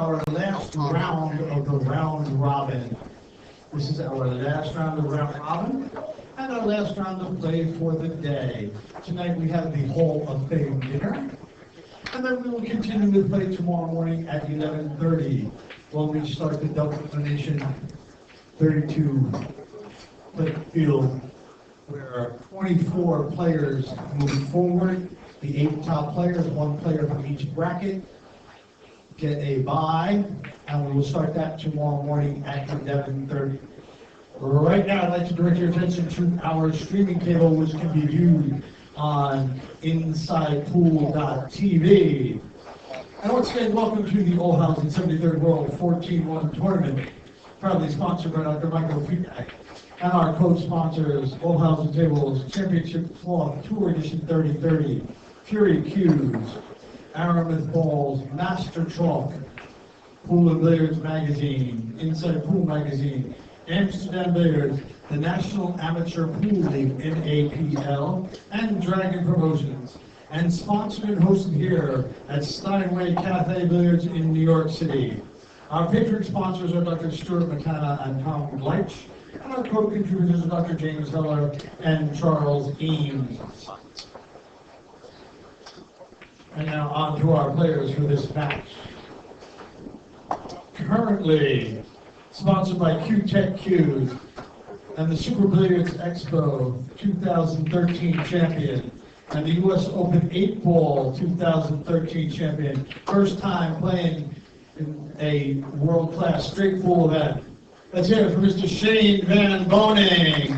Our last round of the round robin. This is our last round of round robin and our last round of play for the day. Tonight we have the Hall of Fame dinner, and then we will continue to play tomorrow morning at 11:30 when we start the double elimination 32 foot field, where 24 players move forward. The 8 top players, 1 player from each bracket, get a bye, and we will start that tomorrow morning at 11:30. Right now, I'd like to direct your attention to our streaming cable, which can be viewed on InsidePool.tv. And once again, welcome to the Olhausen 73rd World 14-1 Tournament, proudly sponsored by Dr. Michael Feedback and our co-sponsors, Olhausen Tables Championship Cloth Tour Edition 3030, Fury Cubes, Aramith Balls, Master Chalk, Pool and Billiards Magazine, Inside Pool Magazine, Amsterdam Billiards, the National Amateur Pool League, NAPL, and Dragon Promotions. And sponsored and hosted here at Steinway Cafe Billiards in New York City. Our patron sponsors are Dr. Stuart McKenna and Tom Gleich, and our co-contributors are Dr. James Heller and Charles Eames. And now on to our players for this match. Currently sponsored by Q-Tech Qs and the Super Billiards Expo 2013 champion and the U.S. Open 8-Ball 2013 champion. First time playing in a world-class straight pool event. Let's hear it for Mr. Shane Van Boening.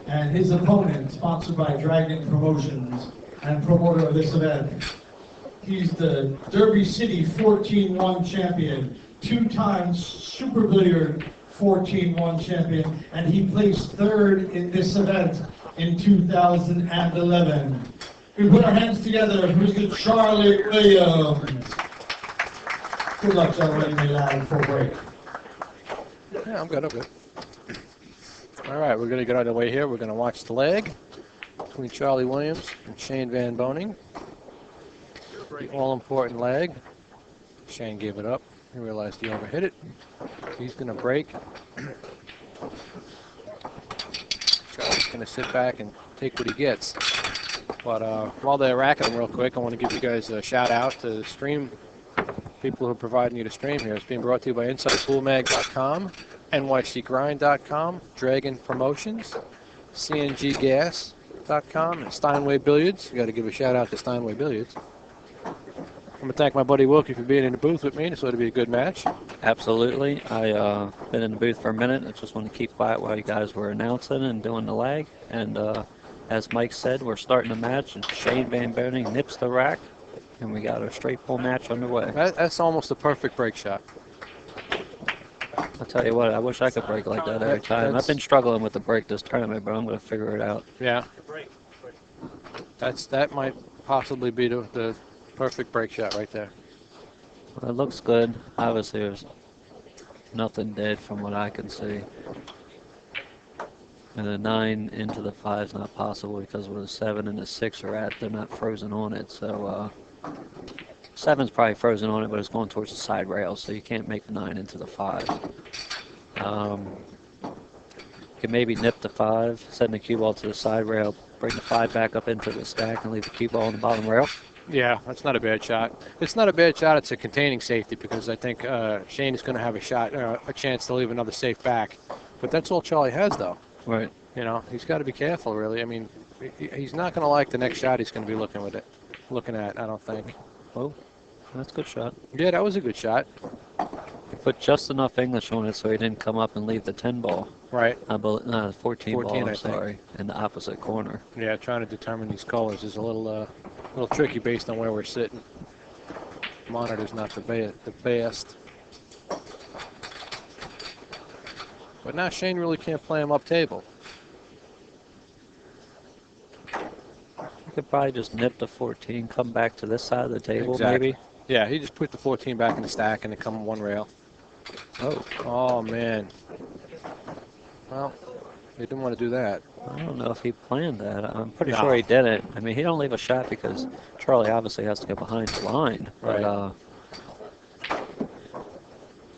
And his opponent, sponsored by Dragon Promotions and promoter of this event. He's the Derby City 14-1 champion, 2-time Super Billiard 14-1 champion, and he placed 3rd in this event in 2011. We put our hands together for Mr. Charlie Williams. Good luck, gentlemen. You may allow for a break. Yeah, I'm good. All right, we're going to get on the way here. We're going to watch the leg between Charlie Williams and Shane Van Boening. The all-important leg. Shane gave it up. He realized he overhit it. He's going to break. Charlie's going to sit back and take what he gets. But while they're racking real quick, I want to give you guys a shout-out to the stream people who are providing you the stream here. It's being brought to you by InsidePoolMag.com, NYCGrind.com, Dragon Promotions, CNGGas.com, and Steinway Billiards. You got to give a shout out to Steinway Billiards. I'm going to thank my buddy Wilkie for being in the booth with me. This ought to be a good match. Absolutely. I been in the booth for a minute. I just want to keep quiet while you guys were announcing and doing the leg. And as Mike said, we're starting the match, and Shane Van Boening nips the rack, and we got a straight pull match underway. That's almost a perfect break shot. I'll tell you what, I wish I could break like that every time. I've been struggling with the break this tournament, but I'm going to figure it out. Yeah. That might possibly be the perfect break shot right there. Well, it looks good. Obviously, there's nothing dead from what I can see. And the 9 into the 5 is not possible because where the 7 and the 6 are at, they're not frozen on it. So 7's probably frozen on it, but it's going towards the side rail, so you can't make the 9 into the 5. You can maybe nip the 5, send the cue ball to the side rail, bring the 5 back up into the stack, and leave the cue ball on the bottom rail. Yeah, that's not a bad shot. It's not a bad shot. It's a containing safety because I think Shane is going to have a chance to leave another safe back. But that's all Charlie has, though. Right. You know, he's got to be careful, really. I mean, he's not going to like the next shot he's going to be looking at, I don't think. Oh, that's a good shot. Yeah, that was a good shot. He put just enough English on it so he didn't come up and leave the 10 ball. Right. 14 ball, I'm I sorry, in the opposite corner. Yeah, trying to determine these colors is a little tricky based on where we're sitting. The monitor's not the best. But now Shane really can't play him up table. You could probably just nip the 14, come back to this side of the table, Exactly. maybe. Yeah, he just put the 14 back in the stack and then come one rail. Oh. Oh, man. Well, He didn't want to do that. I don't know if he planned that. I'm pretty No. sure he did it. I mean, he don't leave a shot because Charlie obviously has to go behind the line. But Right.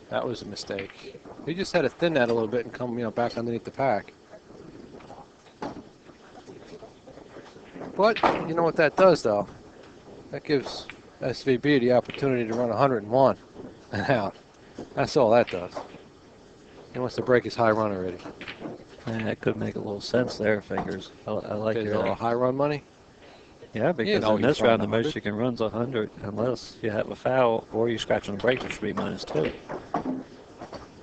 That was a mistake. He just had to thin that a little bit and come, back underneath the pack. But you know what that does, though? That gives SVB the opportunity to run 101 and out. That's all that does. He wants to break his high run already. that could make a little sense there, Fingers. I like His your high run money. Yeah, because know in he's this round, the running most you can run is 100, unless you have a foul or you scratch on the brakes, which would be -2.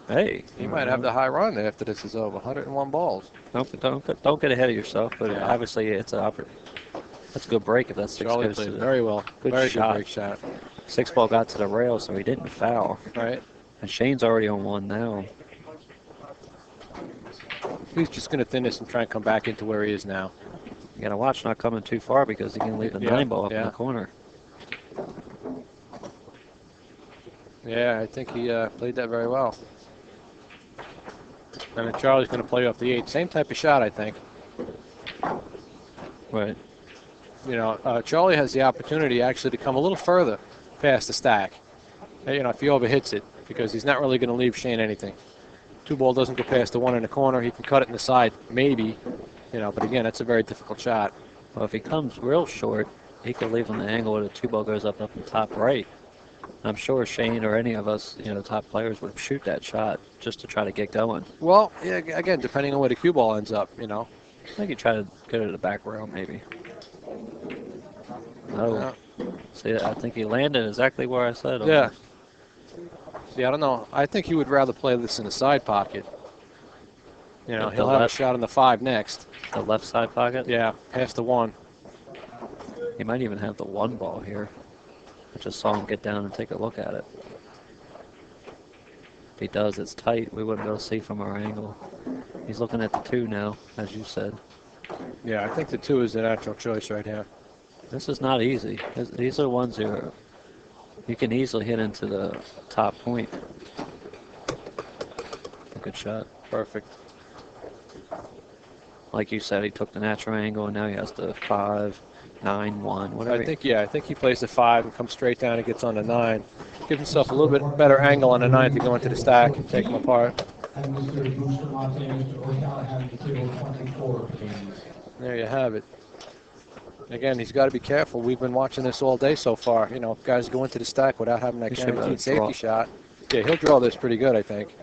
Hey, He might have the high run after this is over. 101 balls. Don't get ahead of yourself. But Yeah. obviously, it's a good break if that's 6 Charlie goes played to the very well. good Very shot. good break shot. 6 ball got to the rail, so he didn't foul. Right. And Shane's already on 1 now. He's just going to thin this and try and come back into where he is now. You got to watch not coming too far because he can leave the 9 ball up in the corner. Yeah, I think he played that very well. And then Charlie's going to play off the 8. Same type of shot, I think. Right. Charlie has the opportunity actually to come a little further past the stack. If he overhits it, because he's not really going to leave Shane anything. 2 ball doesn't go past the 1 in the corner. He can cut it in the side, maybe. But again, that's a very difficult shot. Well, if he comes real short, he could leave on the angle where the 2 ball goes up in the top right. I'm sure Shane or any of us, top players would shoot that shot just to try to get going. Well, yeah, again, depending on where the cue ball ends up, I think you try to go to the back rail, maybe. Oh, Yeah. see, I think he landed exactly where I said. Yeah. See, I don't know. I think he would rather play this in the side pocket. The He'll have a left- shot in the 5 next. The left side pocket? Yeah, past the 1. He might even have the 1 ball here. I just saw him get down and take a look at it. If he does, it's tight. We wouldn't be able to see from our angle. He's looking at the 2 now, as you said. Yeah, I think the 2 is the natural choice right here. This is not easy. These are ones you can easily hit into the top point. Good shot. Perfect. Like you said, he took the natural angle, and now he has the 5, 9, 1, whatever. I think he plays the 5 and comes straight down and gets on the 9. Gives himself a little bit better angle on the 9 to go into the stack and take him apart. And Mr. Bustamante and Mr. O'Callaghan, table 24, please. There you have it. Again, he's got to be careful. We've been watching this all day so far. If guys go into the stack without having that He should be able guaranteed to safety draw. shot. Yeah, he'll draw this pretty good, I think.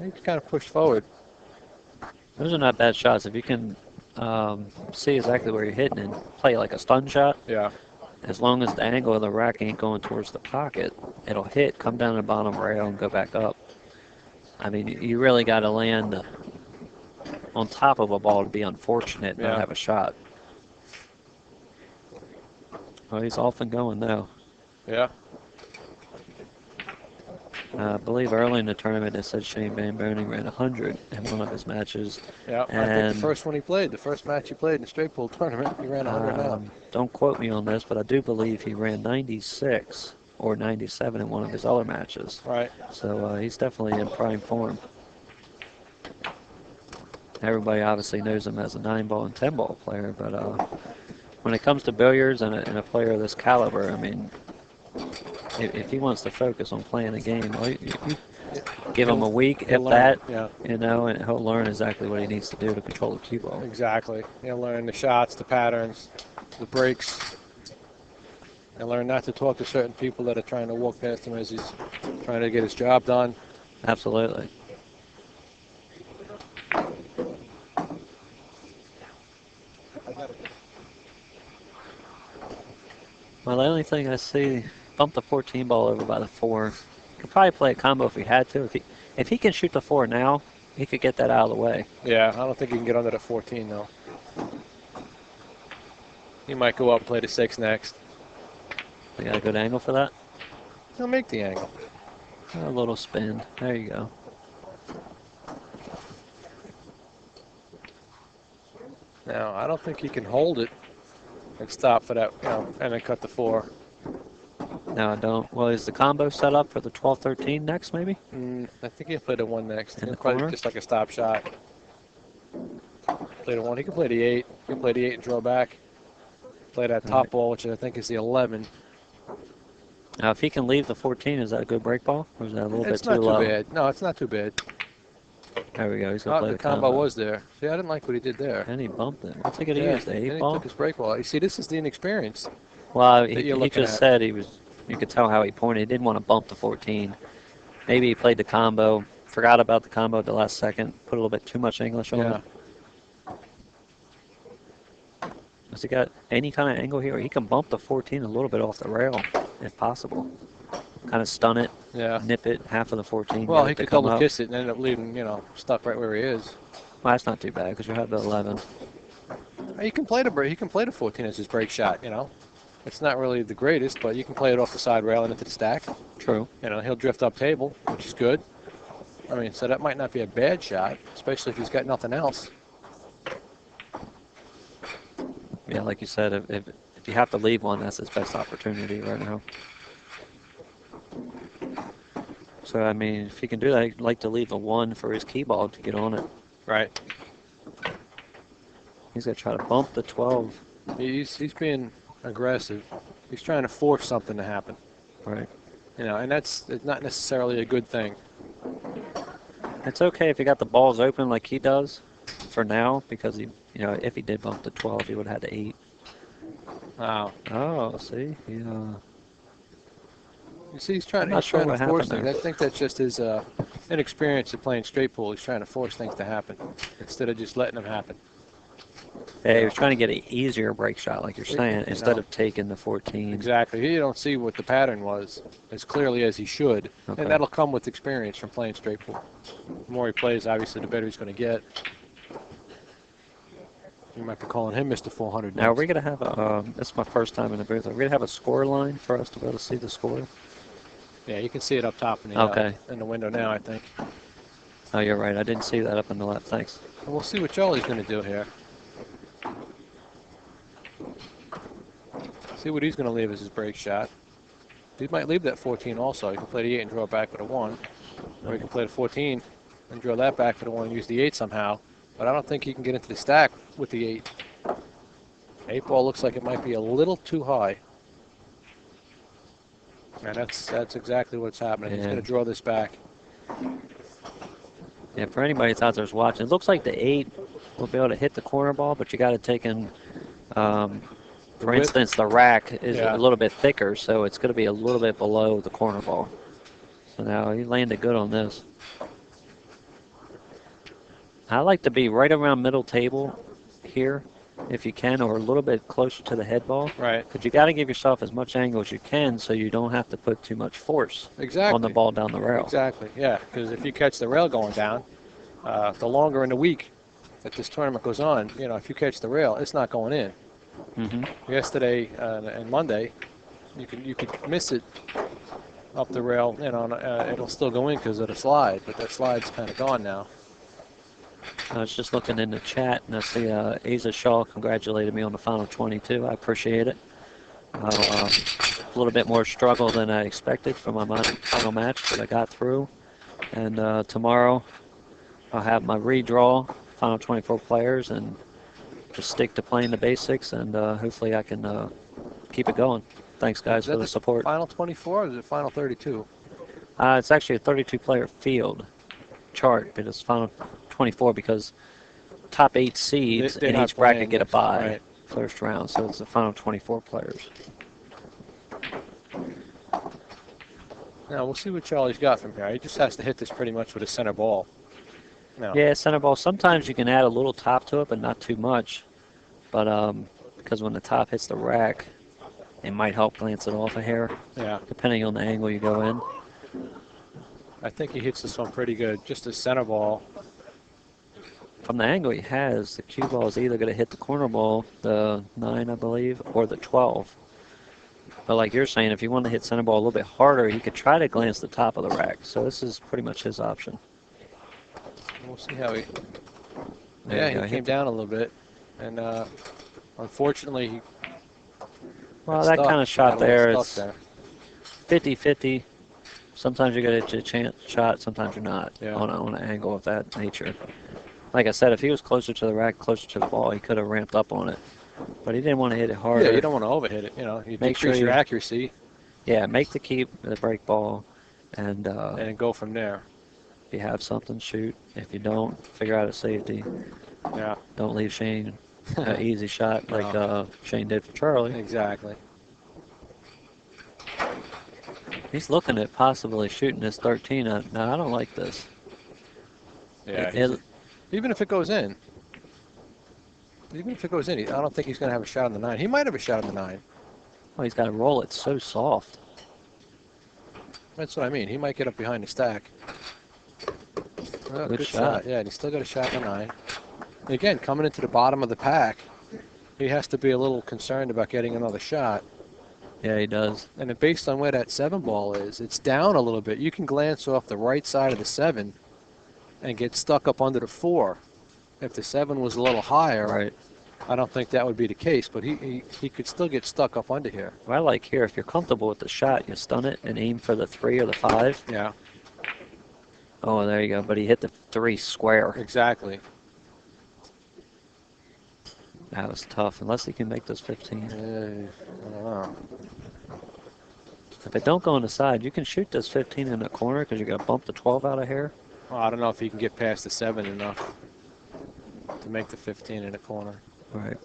He's kind of pushed forward. Those are not bad shots. If you can see exactly where you're hitting and play like a stun shot, Yeah. as long as the angle of the rack ain't going towards the pocket, it'll hit, come down the bottom rail, and go back up. I mean, you really got to land on top of a ball to be unfortunate and not have a shot. Well, he's off and going now. Yeah. I believe early in the tournament they said Shane Van Boening ran 100 in one of his matches. Yeah, I think the first one he played, the first match he played in the straight pool tournament, he ran 100 now. Don't quote me on this, but I do believe he ran 96 or 97 in one of his other matches. Right. So he's definitely in prime form. Everybody obviously knows him as a 9-ball and 10-ball player, but when it comes to billiards and a player of this caliber, I mean, if he wants to focus on playing a game, well, you give him a week, if that, and he'll learn exactly what he needs to do to control the cue ball. Exactly. He'll learn the shots, the patterns, the breaks. He'll learn not to talk to certain people that are trying to walk past him as he's trying to get his job done. Absolutely. Well, the only thing I see, bump the 14 ball over by the 4. Could probably play a combo if he had to. If he can shoot the 4 now, he could get that out of the way. Yeah, I don't think he can get under the 14 though. He might go up and play the 6 next. You got a good angle for that? He'll make the angle. A little spin. There you go. Now, I don't think he can hold it and stop for that, and then cut the 4. No, I don't. Well, is the combo set up for the 12-13 next, maybe? I think he'll play the 1 next. In the Probably corner? just like a stop shot. play the 1. He can play the 8. He can play the 8 and draw back. Play that top ball, which I think is the 11. Now, if he can leave the 14, is that a good break ball? Or is that a little bit It's too not low? too bad. No, it's not too bad. There we go. He's going to play The the combo was there. See, I didn't like what he did there. And he bumped it. What's he going to Yeah, use? The and 8 he ball? took his break ball. You see, this is the inexperience. Well, that he you're looking just at. said he was, you could tell how he pointed. He didn't want to bump the 14. Maybe he played the combo, forgot about the combo at the last second, put a little bit too much English on it. Has he got any kind of angle here? He can bump the 14 a little bit off the rail, if possible. Kind of stun it, nip it, half of the 14. Well, he could double kiss it and end up leaving, stuck right where he is. Well, that's not too bad because you have the 11. He can play the break. He can play the 14 as his break shot. It's not really the greatest, but you can play it off the side rail and into the stack. True. He'll drift up table, which is good. I mean, so that might not be a bad shot, especially if he's got nothing else. Yeah, like you said, if you have to leave one, that's his best opportunity right now. So, I mean, if he can do that, he'd like to leave a 1 for his key ball to get on it. Right. He's going to try to bump the 12. He's being aggressive. He's trying to force something to happen. Right. And it's not necessarily a good thing. It's okay if he got the balls open like he does for now, because he, if he did bump the 12, he would have had the 8. Wow. Oh, see? Yeah. You see, he's trying I'm to force things. there. I think that's just his inexperience in playing straight pool. He's trying to force things to happen instead of just letting them happen. Yeah, he was trying to get an easier break shot, like you're saying, instead of taking the 14. Exactly. You don't see what the pattern was as clearly as he should. Okay. And that'll come with experience from playing straight pool. The more he plays, obviously, the better he's going to get. You might be calling him Mr. 400 Now, are we going to have a, this is my first time in the booth, are we going to have a score line for us to be able to see the score? Yeah, you can see it up top in the window now, I think. Oh, you're right. I didn't see that up in the left. Thanks. And we'll see what Charlie's going to do here. See what he's going to leave as his break shot. He might leave that 14 also. He can play the 8 and draw back with a 1. Or he can play the 14 and draw that back with a 1 and use the 8 somehow. But I don't think he can get into the stack with the 8. 8 ball looks like it might be a little too high. And that's exactly what's happening. He's going to draw this back. Yeah, for anybody that's out there watching, it looks like the 8 will be able to hit the corner ball, but you got to take in, for instance, the rack is a little bit thicker, so it's going to be a little bit below the corner ball. So now he landed good on this. I like to be right around middle table here, if you can, or a little bit closer to the head ball. Right. But you got to give yourself as much angle as you can so you don't have to put too much force on the ball down the rail. Exactly, yeah, because if you catch the rail going down, the longer in the week that this tournament goes on, if you catch the rail, it's not going in. Mm-hmm. Yesterday and Monday, you could miss it up the rail, it'll still go in because of the slide, but that slide's kind of gone now. I was just looking in the chat, and I see Asa Shaw congratulated me on the final 22. I appreciate it. A little bit more struggle than I expected for my final match, but I got through. And tomorrow, I'll have my redraw, final 24 players, and just stick to playing the basics, and hopefully I can keep it going. Thanks, guys, for the support. Final 24 or is it final 32? It's actually a 32-player field chart, but it's final 24 because top 8 seeds in each bracket get a bye first round, so it's the final 24 players. Now we'll see what Charlie's got from here. He just has to hit this pretty much with a center ball. No. Yeah, center ball. Sometimes you can add a little top to it, but not too much. But because when the top hits the rack, it might help glance it off a hair. Yeah. Depending on the angle you go in. I think he hits this one pretty good. Just a center ball. From the angle he has, the cue ball is either going to hit the corner ball, the 9, I believe, or the 12. But like you're saying, if you want to hit center ball a little bit harder, he could try to glance the top of the rack. So this is pretty much his option. We'll see how he... Yeah, he came down a little bit. And unfortunately, he... Well, that kind of shot there is 50-50. Sometimes you're going to hit a chance shot, sometimes you're not on an angle of that nature. Like I said, if he was closer to the rack, closer to the ball, he could have ramped up on it. But he didn't want to hit it harder. Yeah, you don't want to overhit it. You know, you Make sure decrease your you- accuracy Yeah, make the keep, the break ball, and and go from there. if you have something, shoot. If you don't, figure out a safety. Yeah, Don't leave Shane an easy shot like No. Shane did for Charlie. exactly. He's looking at possibly shooting this 13. Now, I don't like this. Yeah, It- even if it goes in. Even if it goes in, I don't think he's going to have a shot on the 9. He might have a shot on the 9. Oh, he's got to roll it so soft. That's what I mean. He might get up behind the stack. Well, Good shot. Yeah, and he's still got a shot on the 9. And again, coming into the bottom of the pack, he has to be a little concerned about getting another shot. Yeah, he does. And based on where that 7 ball is, it's down a little bit. You can glance off the right side of the 7 and get stuck up under the 4. If the 7 was a little higher, Right. I don't think that would be the case, but he could still get stuck up under here. What I like here, if you're comfortable with the shot, you stun it and aim for the 3 or the 5. Yeah, Oh, there you go. But he hit the 3 square. exactly. That was tough, unless he can make this 15. I don't know. If it don't go on the side, you can shoot this 15 in the corner because you're going to bump the 12 out of here. Well, I don't know if he can get past the 7 enough to make the 15 in the corner. Right.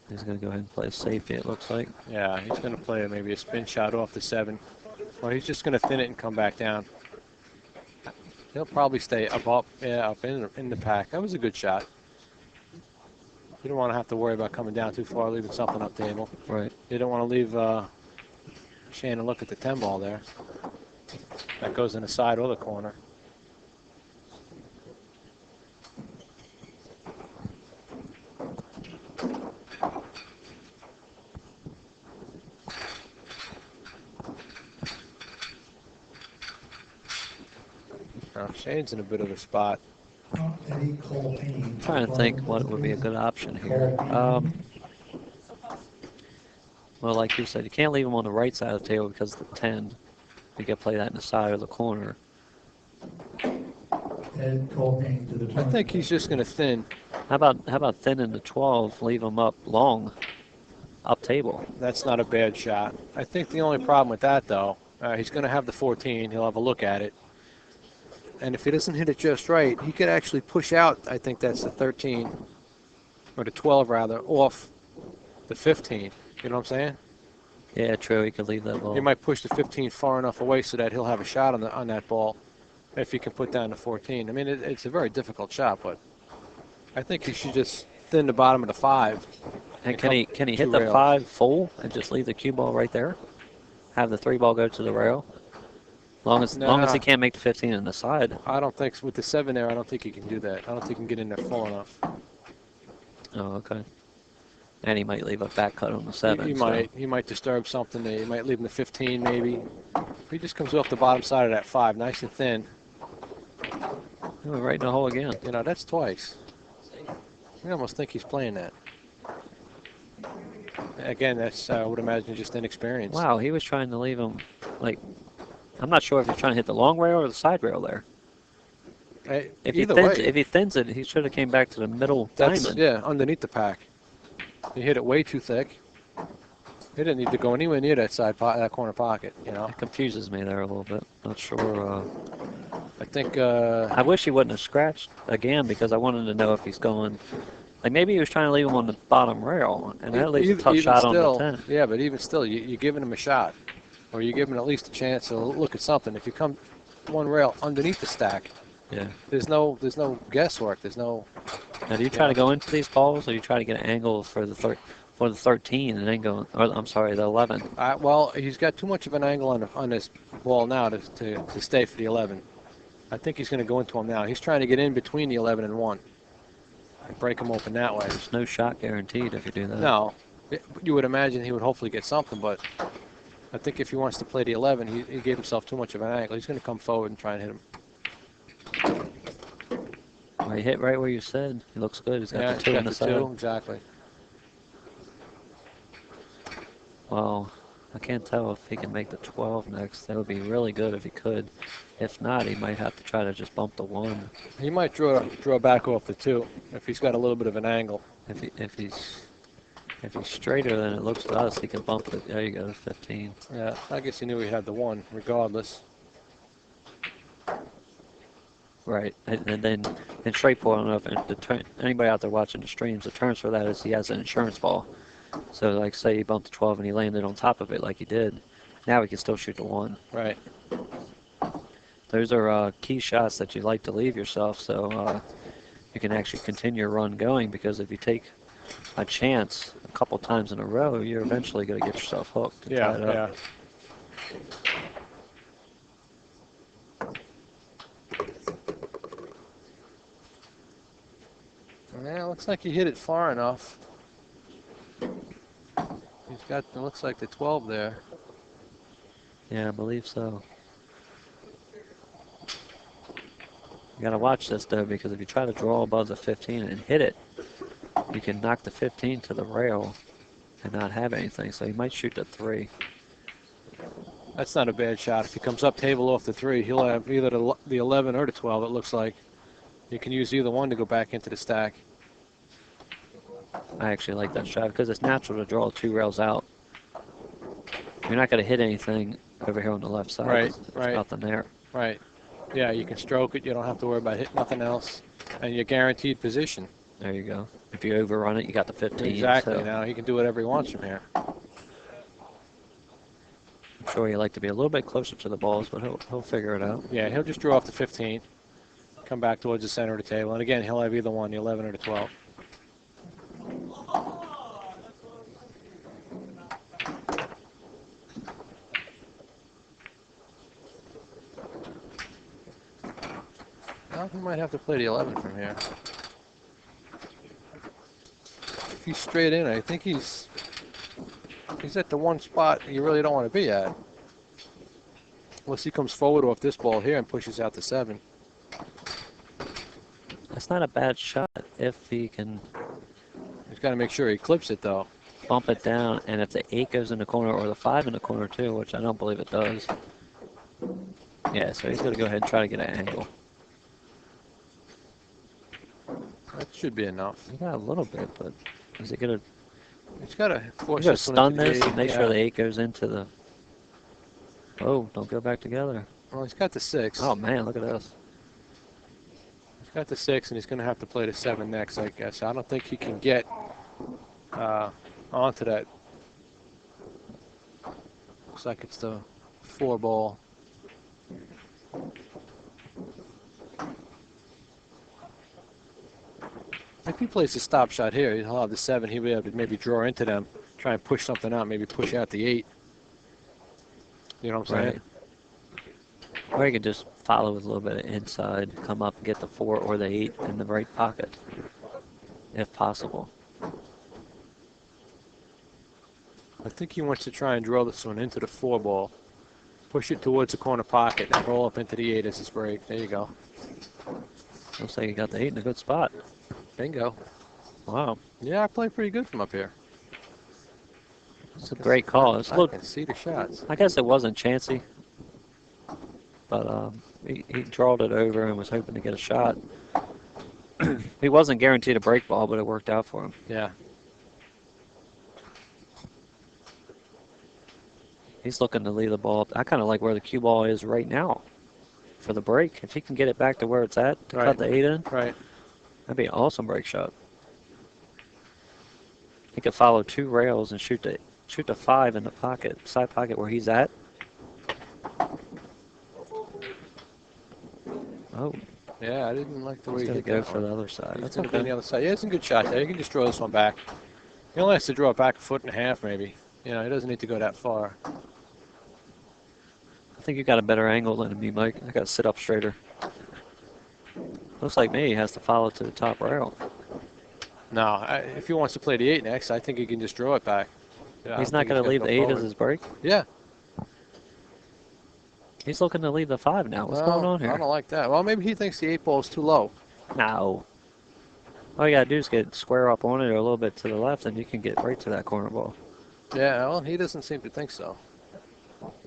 He's going to go ahead and play safety, it looks like. Yeah, he's going to play maybe a spin shot off the 7. Or he's just going to thin it and come back down. He'll probably stay up in the pack. That was a good shot. You don't want to have to worry about coming down too far, leaving something up table. Right. You don't want to leave Shannon look at the 10 ball there. That goes in the side or the corner. Now, Shane's in a bit of a spot. Eddie Cole Payne. Trying to think what would be a good option here. Well, like you said, you can't leave him on the right side of the table because of the 10. You can play that in the side or the corner. Ed Cole Payne to the I tournament. think he's just going to thin. How about thinning the 12, leave him up long, up table? That's not a bad shot. I think the only problem with that, though, he's going to have the 14. He'll have a look at it. And if he doesn't hit it just right, he could actually push out, I think that's the 13, or the 12 rather, off the 15. You know what I'm saying? Yeah, true. He could leave that ball. He might push the 15 far enough away so that he'll have a shot on that ball if he can put down the 14. I mean, it's a very difficult shot, but I think he should just thin the bottom of the 5. And can he hit two the rails. 5 full and just leave the cue ball right there? Have the 3 ball go to the rail? Long as Nah. he can't make the 15 on the side. I don't think, with the 7 there, I don't think he can do that. I don't think he can get in there full enough. Oh, okay. And he might leave a back cut on the 7. He so- might. He might disturb something. He might leave him the 15 maybe. If he just comes off the bottom side of that 5, nice and thin, He went right in the hole again. you know, that's twice. I almost think he's playing that. Again, that's, I would imagine, just inexperience. Wow, he was trying to leave him, like, I'm not sure if he's trying to hit the long rail or the side rail there. If he Either thins, way, if he thins it, he should have came back to the middle that's, diamond. yeah, underneath the pack. He hit it way too thick. He didn't need to go anywhere near that that corner pocket, you know. It confuses me there a little bit. Not sure. I think, I wish he wouldn't have scratched again because I wanted to know if he's going. Like maybe he was trying to leave him on the bottom rail, and that leaves a tough even shot still, on the 10. Yeah, but even still, you're giving him a shot. Or you're giving him at least a chance to look at something. If you come one rail underneath the stack, Yeah. there's no guesswork. There's no. Now, do you try to go into these balls, or you try to get an angle for the 13 and then go? Or I'm sorry, the 11. Well, he's got too much of an angle on this ball now to stay for the 11. I think he's going to go into him now. He's trying to get in between the 11 and 1 and break him open that way. There's no shot guaranteed if you do that. No, you would imagine he would hopefully get something, but I think if he wants to play the 11, he gave himself too much of an angle. He's going to come forward and try and hit him. Well, he hit right where you said. He looks good. He's got Yeah, the 2 got in the the side. 2, exactly. Well, I can't tell if he can make the 12 next. That would be really good if he could. If not, he might have to try to just bump the 1. He might draw back off the 2 if he's got a little bit of an angle. If he's straighter than it looks to us, he can bump it. There you go, 15. Yeah, I guess he knew he had the 1 regardless. Right, and then in straight pull, I don't know if anybody out there watching the streams, the terms for that is he has an insurance ball. So, like, say he bumped the 12 and he landed on top of it like he did. Now he can still shoot the 1. Right. Those are key shots that you like to leave yourself, so you can actually continue your run going, because if you take a chance a couple times in a row, you're eventually going to get yourself hooked. Yeah, yeah. Yeah, looks like he hit it far enough. He's got, it looks like the 12 there. Yeah, I believe so. You gotta watch this though, because if you try to draw above the 15 and hit it, you can knock the 15 to the rail and not have anything. So he might shoot the 3. That's not a bad shot. If he comes up table off the 3, he'll have either the 11 or the 12. It looks like you can use either one to go back into the stack. I actually like that shot because it's natural to draw 2 rails out. You're not gonna hit anything over here on the left side. Right, There's right. nothing there. Right. Yeah, you can stroke it. You don't have to worry about hitting nothing else. And you're guaranteed position. There you go. If you overrun it, you got the 15. Exactly. So Now he can do whatever he wants from here. I'm sure he'd like to be a little bit closer to the balls, but he'll figure it out. Yeah, he'll just draw off the 15, come back towards the center of the table. And again, he'll have either one, the 11 or the 12. Well, he might have to play the 11 from here. If he's straight in, I think he's at the one spot you really don't want to be at. Unless he comes forward off this ball here and pushes out the 7. That's not a bad shot if he can He's got to make sure he clips it, though. bump it down, and if the 8 goes in the corner or the 5 in the corner too, which I don't believe it does. Yeah, so he's going to go ahead and try to get an angle. That should be enough. He got a little bit, but is he going to? He's got to force He's going to this one stun into the this and 8, make yeah. sure the 8 goes into the. Oh, don't go back together. Well, he's got the 6. Oh man, look at this. He's got the 6, and he's going to have to play the 7 next, I guess. I don't think he can get onto that. Looks like it's the 4 ball. If he plays the stop shot here, he'll have the 7. He'll be able to maybe draw into them, try and push something out, maybe push out the 8. You know what I'm saying? Right. Or you could just follow with a little bit of inside, come up and get the 4 or the 8 in the right pocket, if possible. I think he wants to try and draw this one into the 4 ball. Push it towards the corner pocket and roll up into the 8 as his break. There you go. Looks like you got the 8 in a good spot. Bingo. Wow. Yeah, I play pretty good from up here. It's a great call. It's a I little, can see the shots. I guess it wasn't chancy, but he drawed it over and was hoping to get a shot. He wasn't guaranteed a break ball, but it worked out for him. Yeah. He's looking to leave the ball. I kind of like where the cue ball is right now for the break. If he can get it back to where it's at to cut the 8 in, Right. that'd be an awesome break shot. He could follow 2 rails and shoot the 5 in the pocket, side pocket where he's at. Oh, Yeah, I didn't like the way he's he going to hit go that for one. the other side. He's That's going to be on okay. the other side. Yeah, it's a good shot there. You can just draw this one back. He only has to draw it back 1.5 feet, maybe. You know, he doesn't need to go that far. I think you got a better angle than me, Mike. I got to sit up straighter. Looks like me. He has to follow to the top rail. No, if he wants to play the 8 next, I think he can just draw it back. Yeah, I He's don't not think going to gotta leave go the 8 as forward. his break. Yeah. He's looking to leave the 5 now. What's Well, going on I here? don't like that. Well, maybe he thinks the 8 ball is too low. No. All you got to do is get square up on it or a little bit to the left, and you can get right to that corner ball. Yeah, well, he doesn't seem to think so.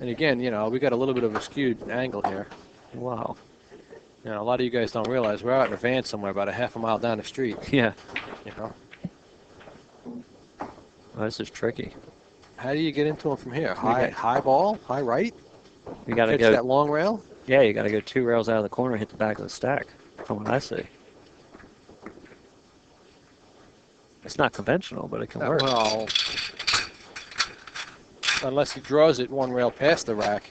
And again, you know, we got a little bit of a skewed angle here. Wow. You know, a lot of you guys don't realize we're out in a van somewhere about a half a mile down the street. Yeah. You know, Oh, this is tricky. how do you get into him from here? got- High ball, high right. You got to Catch go. that long rail. Yeah, you got to go 2 rails out of the corner, hit the back of the stack. From what I see, it's not conventional, but it can work. Well, unless he draws it 1 rail past the rack,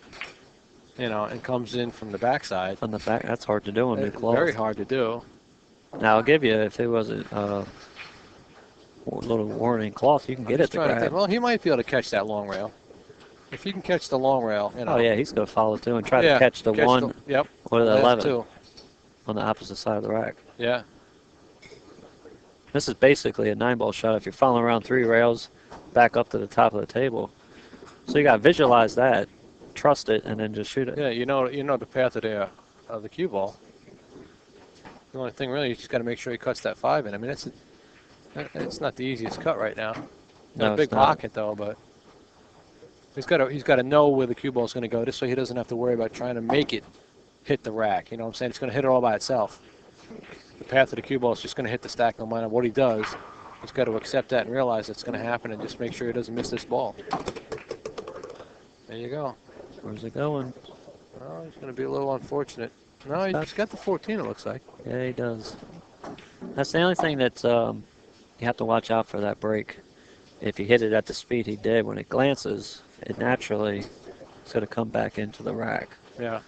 you know, and comes in from the backside. On the back, that's hard to do on new It's cloth. very hard to do. Now I'll give you, if it was a little warning cloth, you can get it to Trying to think, grab. well, he might be able to catch that long rail. If he can catch the long rail, you know. Oh yeah, he's going to follow through and try Yeah, to catch the one yep. or the last 11 two. on the opposite side of the rack. Yeah. This is basically a 9-ball shot. If you're following around 3 rails, back up to the top of the table. So you got to visualize that, trust it, and then just shoot it. Yeah, you know the path of the cue ball. The only thing really, you just got to make sure he cuts that 5 in. I mean, it's not the easiest cut right now. Got No, a big it's not. pocket though, but he's got to know where the cue ball is going to go, just so he doesn't have to worry about trying to make it hit the rack. You know what I'm saying? It's going to hit it all by itself. The path of the cue ball is just going to hit the stack no matter what he does. He's got to accept that and realize it's going to happen, and just make sure he doesn't miss this ball. There you go. Where's it going? Oh, he's going to be a little unfortunate. No, he's got the 14, it looks like. Yeah, he does. That's the only thing that you have to watch out for, that break. If you hit it at the speed he did, when it glances, it naturally is going to come back into the rack. Yeah.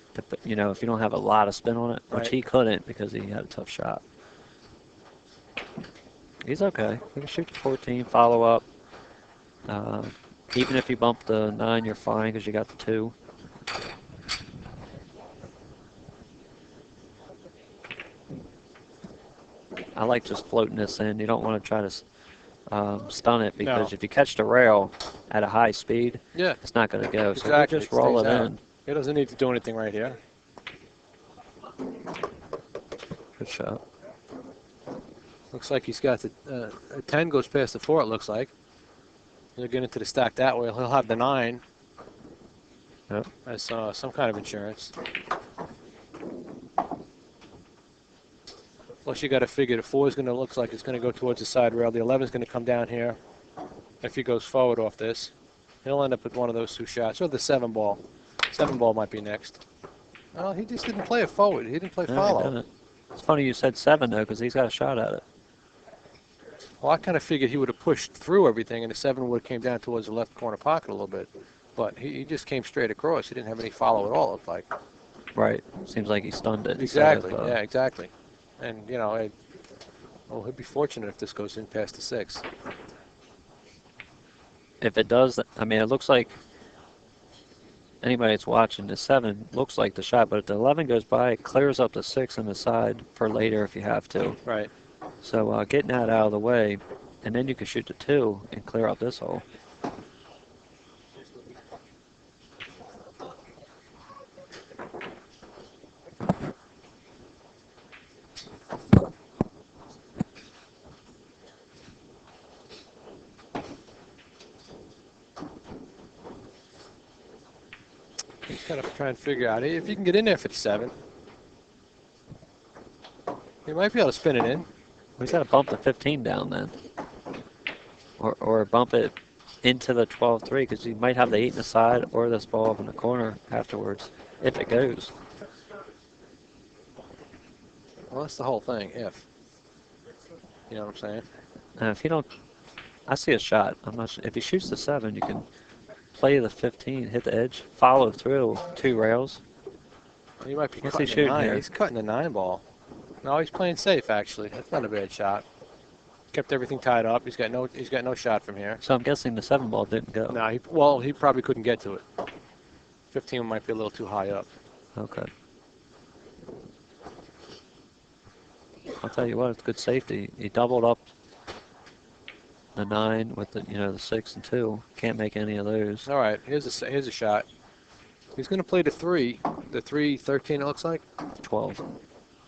You know, if you don't have a lot of spin on it, which Right. he couldn't because he had a tough shot. He's okay. He can shoot the 14, follow up. Even if you bump the 9, you're fine because you got the 2. I like just floating this in. You don't want to try to stun it, because No. if you catch the rail at a high speed, Yeah. it's not going to go. So Exactly. you just roll it Stays out. in. He doesn't need to do anything right here. Good shot. Looks like he's got the a 10 goes past the 4, it looks like. He'll get into the stack that way. He'll have the 9 Yep. as some kind of insurance. Plus, you got to figure the 4 is going to look like it's going to go towards the side rail. The 11 is going to come down here. If he goes forward off this, he'll end up with one of those 2 shots, or the 7 ball. 7 ball might be next. Well, he just didn't play it forward. He didn't play No, he follow. didn't. It's funny you said 7, though, because he's got a shot at it. Well, I kind of figured he would have pushed through everything, and the 7 would have came down towards the left corner pocket a little bit. But he just came straight across. He didn't have any follow at all, it looked like. Right. Seems like he stunned it. Exactly. instead of, Yeah, exactly. And, you know, well, he'll be fortunate if this goes in past the 6. If it does, I mean, it looks like anybody that's watching, the 7 looks like the shot, but if the 11 goes by, it clears up the 6 on the side for later if you have to. Right. So getting that out of the way, and then you can shoot the 2 and clear up this hole. He's got to try and figure out if you can get in there for the 7. He might be able to spin it in. He's got to bump the 15 down then. Or bump it into the 12-3, because you might have the 8 in the side or this ball up in the corner afterwards, if it goes. Well, that's the whole thing, if. You know what I'm saying? And if you don't, I see a shot. I'm not sure. If he shoots the 7, you can play the 15, hit the edge, follow through 2 rails. He might be What's cutting he the shooting 9. here? He's cutting the 9 ball. No, he's playing safe, actually. That's not a bad shot. Kept everything tied up. He's got no shot from here. So I'm guessing the 7 ball didn't go. No, he probably couldn't get to it. 15 might be a little too high up. Okay. I'll tell you what, it's good safety. He doubled up the 9 with the 6 and 2. Can't make any of those. All right, here's a shot. He's going to play the 3. The 3-13, it looks like. 12.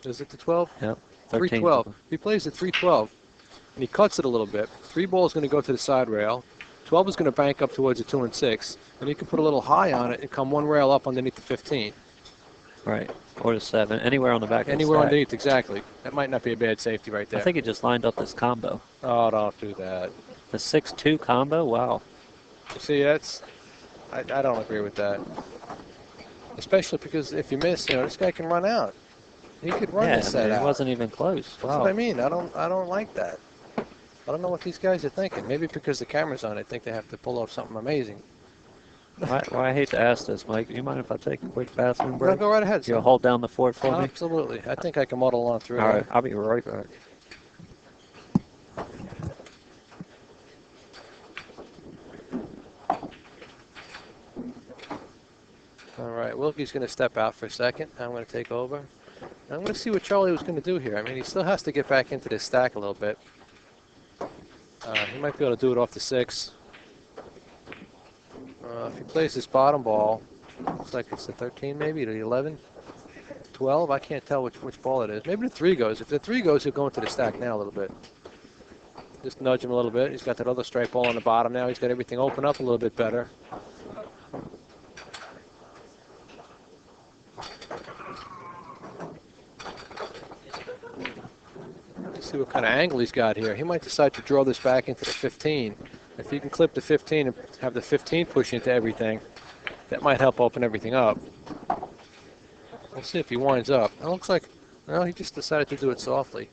Is it the 12? Yep. 13. 3-12. He plays the 3-12, and he cuts it a little bit. 3 ball is going to go to the side rail. 12 is going to bank up towards a 2 and 6, and you can put a little high on it and come one rail up underneath the 15. Right. Or the 7. Anywhere on the back of the Anywhere stack. underneath, exactly. That might not be a bad safety right there. I think he just lined up this combo. Oh, don't do that. The 6-2 combo? Wow. See, I don't agree with that. Especially because if you miss, this guy can run out. He could run this set out. It wasn't even close. That's Wow. what I mean. I don't like that. I don't know what these guys are thinking. Maybe because the camera's on, they think they have to pull off something amazing. Well, I hate to ask this, Mike. Do you mind if I take a quick bathroom break? No, go right ahead, You'll son. hold down the fort for me? Absolutely. I think I can muddle on through. All right. I'll be right back. All right. Wilkie's going to step out for a second. I'm going to take over. I'm going to see what Charlie was going to do here. I mean, he still has to get back into this stack a little bit. He might be able to do it off the 6. If he plays this bottom ball, looks like it's the 13 maybe, the 11, 12. I can't tell which ball it is. Maybe the 3 goes. If the 3 goes, he'll go into the stack now a little bit. Just nudge him a little bit. He's got that other straight ball on the bottom now. He's got everything open up a little bit better. Let's see what kind of angle he's got here. He might decide to draw this back into the 15. If you can clip the 15 and have the 15 push into everything, that might help open everything up. We'll see if he winds up. It looks like, well, he just decided to do it softly.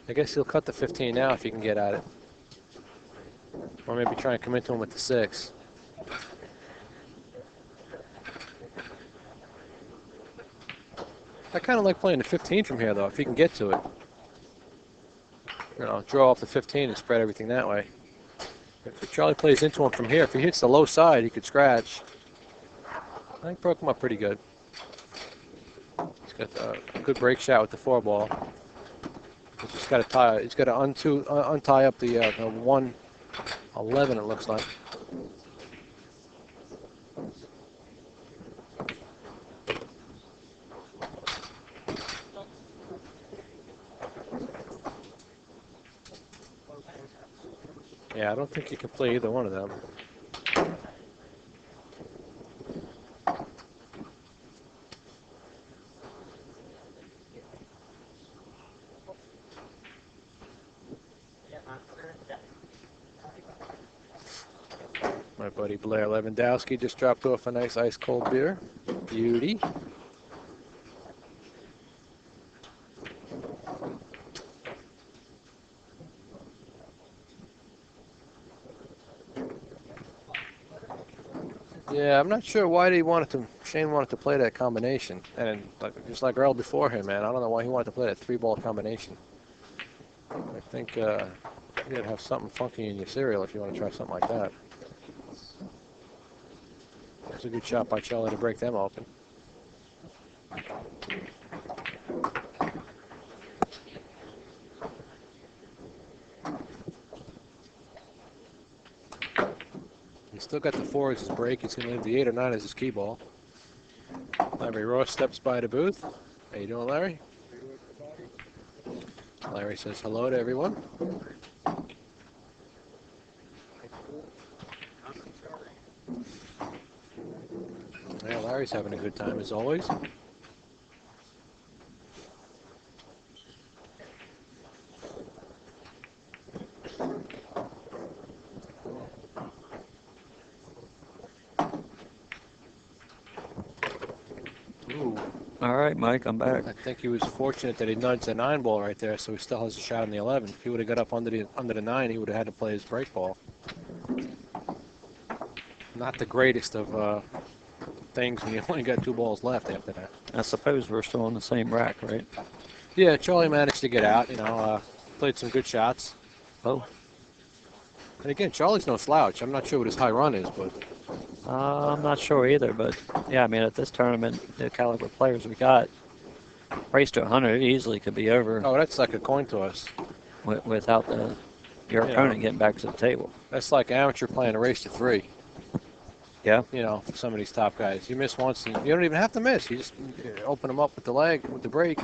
I guess he'll cut the 15 now if he can get at it. Or maybe try and come into him with the 6. I kind of like playing the 15 from here, though, if he can get to it. Draw off the 15 and spread everything that way. If Charlie plays into him from here, if he hits the low side, he could scratch. I think broke him up pretty good. He's got a good break shot with the 4 ball. He's just got to tie. He's got to untie up the 111. It looks like. Yeah, I don't think you can play either one of them. My buddy Blair Lewandowski just dropped off a nice ice cold beer. Beauty. Yeah, I'm not sure why Shane wanted to play that combination. And just like Earl before him, man, I don't know why he wanted to play that 3-ball combination. I think you gotta have something funky in your cereal if you want to try something like that. That's a good shot by Charlie to break them open. He's still got the 4 as his break. He's going to leave the 8 or 9 as his key ball. Larry Ross steps by the booth. How you doing, Larry? Larry says hello to everyone. Yeah, Larry's having a good time as always. Ooh. All right, Mike, I'm back. I think he was fortunate that he nudged the 9 ball right there, so he still has a shot on the 11. If he would have got up under the 9, he would have had to play his break ball. Not the greatest of things when you only got 2 balls left after that. I suppose we're still on the same rack, right? Yeah, Charlie managed to get out. Played some good shots. Oh. And again, Charlie's no slouch. I'm not sure what his high run is, but I'm not sure either, but yeah, I mean, at this tournament, the caliber players we got, race to 100 easily could be over. Oh, that's like a coin toss. Without your opponent getting back to the table. That's like amateur playing a race to 3. Yeah. For some of these top guys. You miss once, and you don't even have to miss. You just open them up with the leg, with the break.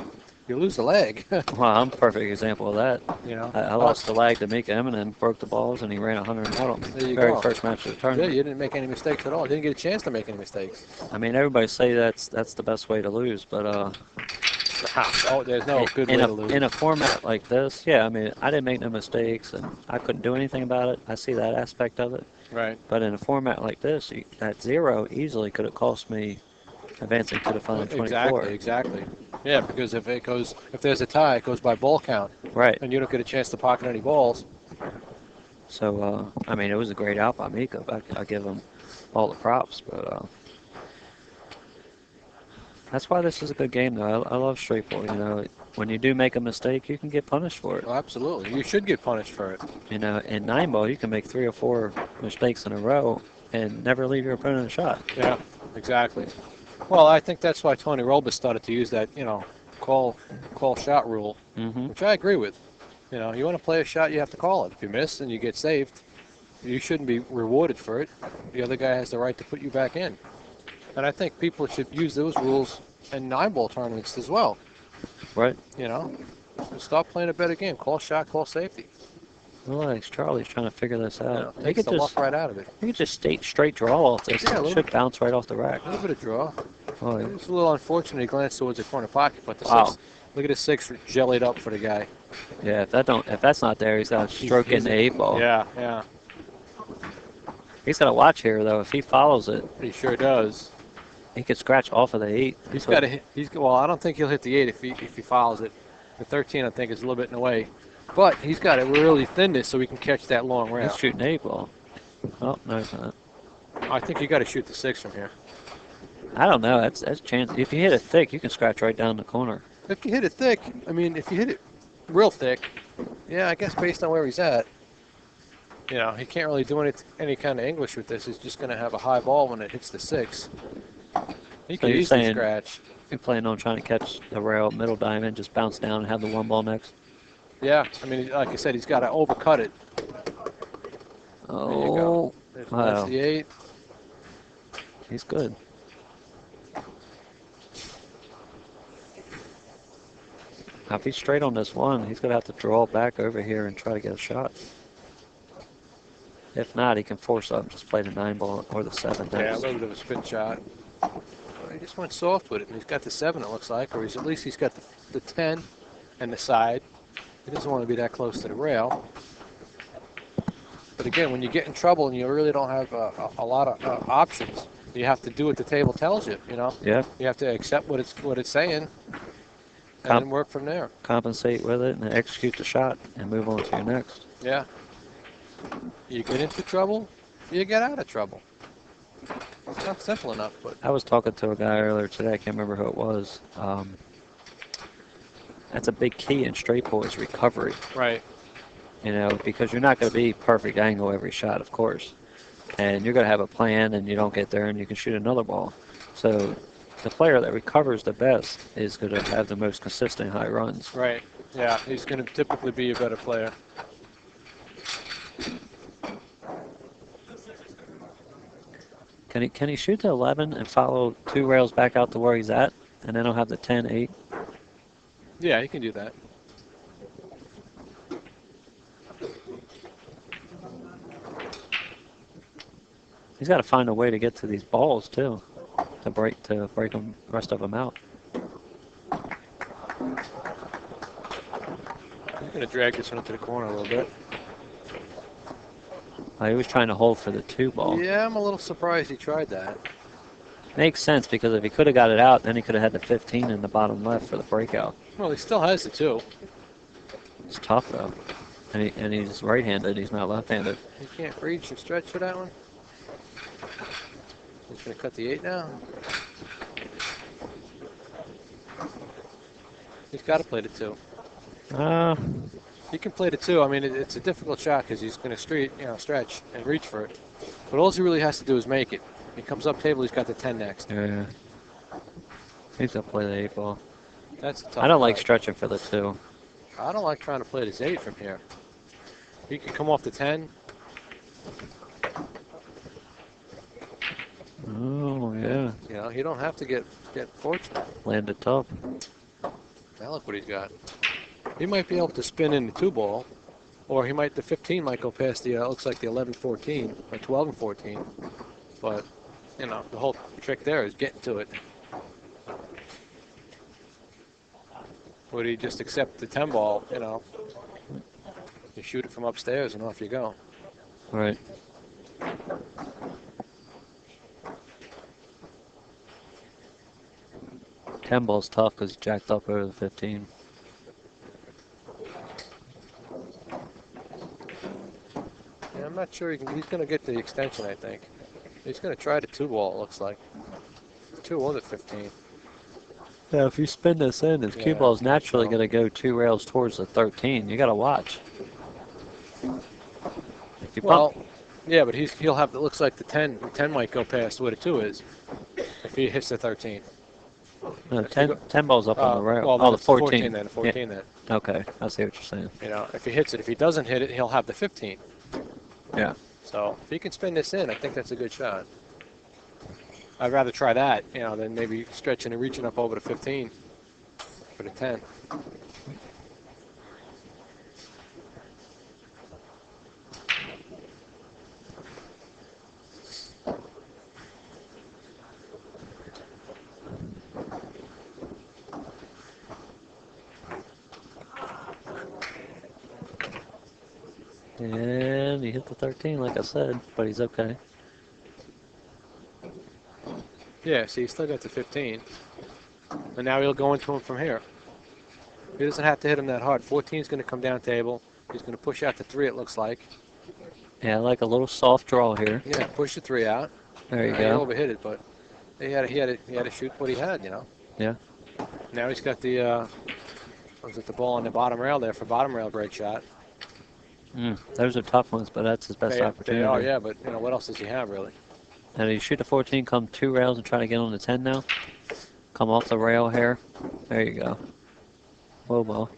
You lose the leg. Well, I'm a perfect example of that. You know. I lost the lag to Mika Eminem, broke the balls, and he ran 100 and won them. There you Very go. first match of the Yeah, tournament. you didn't make any mistakes at all. You didn't get a chance to make any mistakes. I mean, everybody say that's the best way to lose, but Oh, there's no good way to lose. in a format like this, yeah, I mean, I didn't make no mistakes, and I couldn't do anything about it. I see that aspect of it. Right. But in a format like this, that 0 easily could have cost me advancing to the final 24. Exactly. Yeah, because if there's a tie, it goes by ball count, Right. and you don't get a chance to pocket any balls. So, I mean, it was a great out by Mika. I give him all the props, but that's why this is a good game, though. I love straight ball. You know, when you do make a mistake, you can get punished for it. Oh, absolutely. You should get punished for it. You know, in 9 ball, you can make 3 or 4 mistakes in a row and never leave your opponent a shot. Yeah, exactly. Well, I think that's why Tony Robles started to use that, call shot rule, which I agree with. You know, you want to play a shot, you have to call it. If you miss and you get saved, you shouldn't be rewarded for it. The other guy has the right to put you back in. And I think people should use those rules in 9-ball tournaments as well. Right. You know, stop playing a better game. Call shot, call safety. Well, Charlie's trying to figure this out. Takes the luck right out of it. You could just straight draw off this. Yeah, It should bounce right off the rack. A little bit of draw. Oh, yeah. It's a little unfortunate he glanced towards the corner pocket, but the Wow. 6, look at the 6 jellied up for the guy. Yeah, if that's not there, he's got to stroke in the 8 ball. Yeah. He's got to watch here, though. If he follows it, He sure does. he could scratch off of the 8. He's got to hit. Well, I don't think he'll hit the 8 if he follows it. The 13, I think, is a little bit in the way. But he's got to really thin this so he can catch that long He's rail. shooting 8 ball. Oh, no, he's not. I think you got to shoot the 6 from here. I don't know. That's chance. If you hit it thick, you can scratch right down the corner. If you hit it thick, I mean, if you hit it real thick, yeah, I guess based on where he's at, he can't really do any kind of English with this. He's just going to have a high ball when it hits the 6. He can you're easily saying- scratch. You plan on trying to catch the rail, middle diamond, just bounce down and have the 1 ball next? Yeah, I mean, like I said, he's got to overcut it. Oh, There you go. wow. That's the 8. He's good. Now, if he's straight on this 1, he's going to have to draw back over here and try to get a shot. If not, he can force up, just play the 9 ball or the 7. Yeah, a next. little bit of a spin shot. He just went soft with it, and he's got the 7, it looks like, or at least he's got the 10 and the side. He doesn't want to be that close to the rail. But again, when you get in trouble and you really don't have a lot of options, you have to do what the table tells you. Yeah, You have to accept what it's saying, and then work from there. compensate with it and execute the shot and move on to your next. Yeah. You get into trouble, you get out of trouble. It's not simple enough, but I was talking to a guy earlier today, I can't remember who it was. That's a big key in straight ball is recovery. right. Because you're not going to be perfect angle every shot, of course. And you're going to have a plan and you don't get there and you can shoot another ball. So the player that recovers the best is going to have the most consistent high runs. Right. Yeah, he's going to typically be a better player. Can he shoot the 11 and follow 2 rails back out to where he's at? And then he'll have the 10-8? Yeah, he can do that. He's got to find a way to get to these balls, too, to break them, rest of them out. He's going to drag this one into the corner a little bit. He was trying to hold for the 2 ball. Yeah, I'm a little surprised he tried that. Makes sense, because if he could have got it out, then he could have had the 15 in the bottom left for the breakout. Well, he still has the 2. It's tough, though. And he's right-handed. He's not left-handed. He can't reach and stretch for that one. He's going to cut the 8 now. He's got to play the 2. He can play the 2. I mean, it's a difficult shot because he's going to stretch and reach for it. But all he really has to do is make it. He comes up table, he's got the 10 next. Yeah. He's going to play the 8 ball. That's a tough I don't like play. stretching for the 2. I don't like trying to play this 8 from here. He can come off the 10. Oh, yeah. You don't have to get fortunate. Landed tough. Now look what he's got. He might be able to spin in the 2-ball, or the 15 might go past the, looks like the 11-14, or 12 and 14. But, you know, the whole trick there is getting to it. Would he just accept the 10 ball, you know? You shoot it from upstairs and off you go. Right. Ten ball's tough because he jacked up over the 15. Yeah, I'm not sure he's going to get the extension, I think. He's going to try the 2-ball, it looks like. 2 or the 15. Yeah, if you spin this in, his cue ball's naturally going to go 2 rails towards the 13. You got to watch. If you Well, yeah, but he'll have, it looks like the 10 might go past where the 2 is if he hits the 13. no, 10 ball's up on the rail. Well, Oh, the it's 14. then. 14 then. Okay, I see what you're saying. You know, if he hits it, if he doesn't hit it, he'll have the 15. Yeah. So if he can spin this in, I think that's a good shot. I'd rather try that, you know, than maybe stretching and reaching up over the 15 for the 10. And he hit the 13, like I said, but he's okay. Yeah, see, he's still got the 15. And now he'll go into him from here. He doesn't have to hit him that hard. 14 is going to come down table. He's going to push out the 3, it looks like. Yeah, I like a little soft draw here. Yeah, push the 3 out. There you He go. overhit it, but he had to shoot what he had, you know. Yeah. Now he's got the the ball on the bottom rail there for bottom rail break shot. Those are tough ones, but that's his best opportunity. They are, yeah, but you know what else does he have really? Now, do you shoot the 14, come 2 rails and try to get on the 10 now? Come off the rail here. There you go. Whoa, well.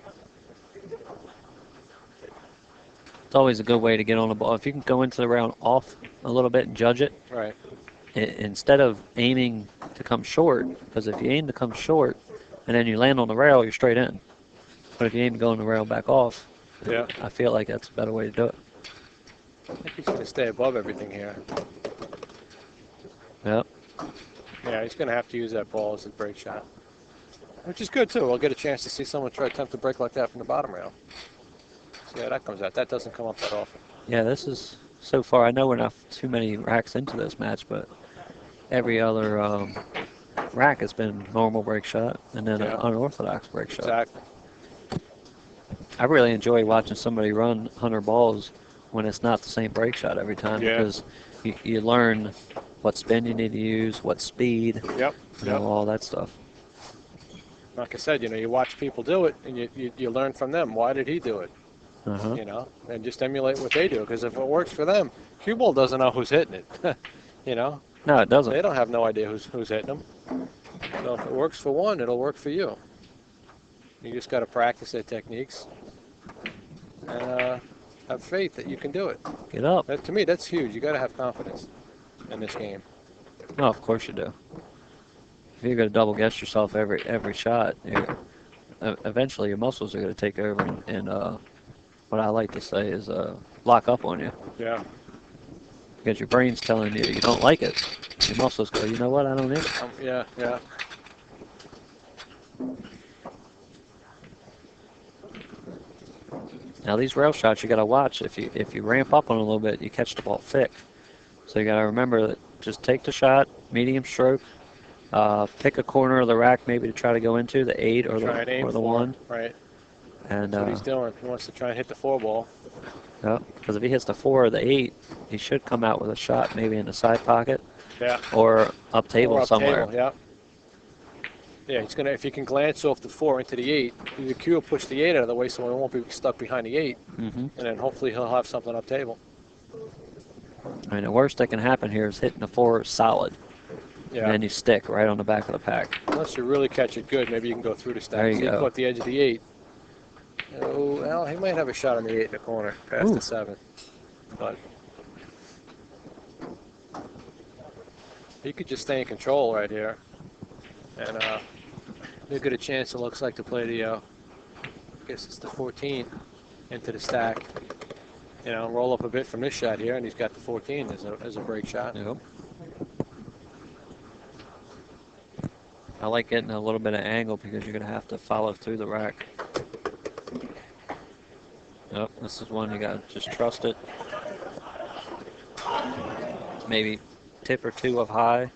It's always a good way to get on the ball. If you can go into the round off a little bit and judge it, Right. Instead of aiming to come short, because if you aim to come short and then you land on the rail, you're straight in. But if you aim to go on the rail back off, Yeah. I feel like that's a better way to do it. I think he's going to stay above everything here. Yep. Yeah, he's going to have to use that ball as his break shot, which is good too. We'll get a chance to see someone try to attempt to break like that from the bottom rail. See how that comes out. That doesn't come up that often. Yeah, this is, so far, I know we're not too many racks into this match, but every other rack has been normal break shot and then an unorthodox break shot. Exactly. I really enjoy watching somebody run 100 balls when it's not the same break shot every time because you learn what spin you need to use, what speed, Yep. you know, all that stuff. Like I said, you know, you watch people do it and you learn from them. Why did he do it? Uh-huh. You know, and just emulate what they do. Because if it works for them, cue ball doesn't know who's hitting it. You know, No, it doesn't. they don't have no idea who's hitting them. So if it works for one, it'll work for you. You just got to practice their techniques and have faith that you can do it. Get up. To me, that's huge. You got to have confidence in this game. No, of course you do. If you're going to double guess yourself every shot, eventually your muscles are going to take over and what I like to say is lock up on you. Yeah. Because your brain's telling you don't like it. Your muscles go, you know what, I don't need it. Yeah. Now these rail shots you got to watch. If you ramp up on it a little bit, you catch the ball thick. So you got to remember that just take the shot, medium stroke, pick a corner of the rack maybe to try to go into the 8 or the 1. Right. And that's what he's doing. He wants to try and hit the 4 ball. Yeah, because if he hits the 4 or the 8, he should come out with a shot maybe in the side pocket. Yeah. Or up table somewhere. Table, yeah. Yeah, he's gonna. If he can glance off the 4 into the 8, the cue will push the 8 out of the way, so he won't be stuck behind the 8. And then hopefully he'll have something up table. I mean, the worst that can happen here is hitting the 4 solid. Yeah. And then you stick right on the back of the pack. Unless you really catch it good, maybe you can go through the stack. There you See, go. he caught the edge of the 8. Oh, well, he might have a shot on the 8 in the corner, past the 7. But he could just stay in control right here. And He'll get a chance, it looks like, to play the, I guess it's the 14 into the stack. You know, roll up a bit from this shot here, and he's got the 14 as a break shot. Yep. I like getting a little bit of angle because you're going to have to follow through the rack. Yep, this is one you got to just trust it. Maybe tip or two of high.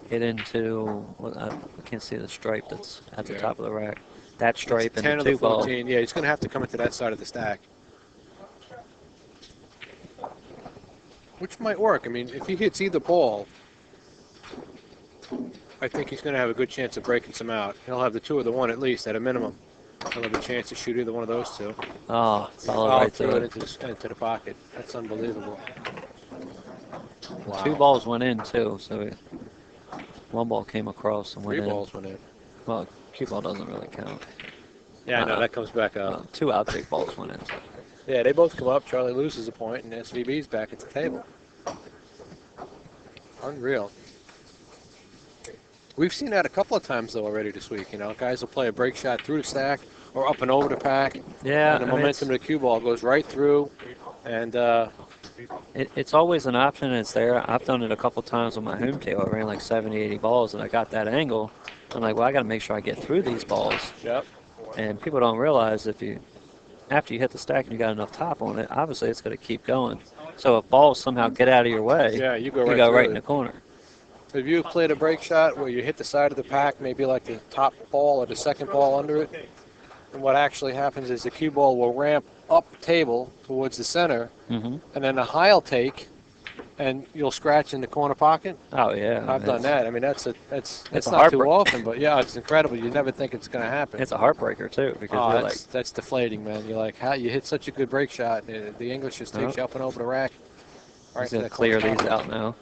Hit into, well, I can't see the stripe that's at the top of the rack. That stripe and 10 the of the 2 ball. 14. Yeah, he's going to have to come into that side of the stack. Which might work. I mean, if he hits either ball, I think he's going to have a good chance of breaking some out. He'll have the 2 or the 1 at least, at a minimum. He'll have a chance to shoot either one of those 2. Oh, follow right through through it into the pocket. That's unbelievable. Wow. 2 balls went in too, so 1 ball came across and went 3 in. balls went in. Well, cue ball doesn't really count. Yeah, I know, that comes back up. 2 object balls went in. Yeah, they both come up. Charlie loses a point, and SVB's back at the table. Unreal. We've seen that a couple of times, though, already this week. You know, guys will play a break shot through the stack or up and over the pack. Yeah, And the momentum of the cue ball goes right through. And it's always an option. It's there. I've done it a couple times on my home table. I ran like 70, 80 balls, and I got that angle. I'm like, well, I got to make sure I get through these balls. Yep. And people don't realize after you hit the stack and you got enough top on it, obviously it's going to keep going. So if balls somehow get out of your way, yeah, you go right in the corner. Have you played a break shot where you hit the side of the pack, maybe like the top ball or the second ball under it? And what actually happens is the cue ball will ramp up the table towards the center, and then the high will take, and you'll scratch in the corner pocket. Oh yeah, I've done that. I mean, that's a not too heartbreak. often, but yeah, it's incredible. You never think it's going to happen. It's a heartbreaker too because you're like, that's deflating, man. You're like, how you hit such a good break shot? The English just takes you up and over the rack. Right, he's going to clear these out now.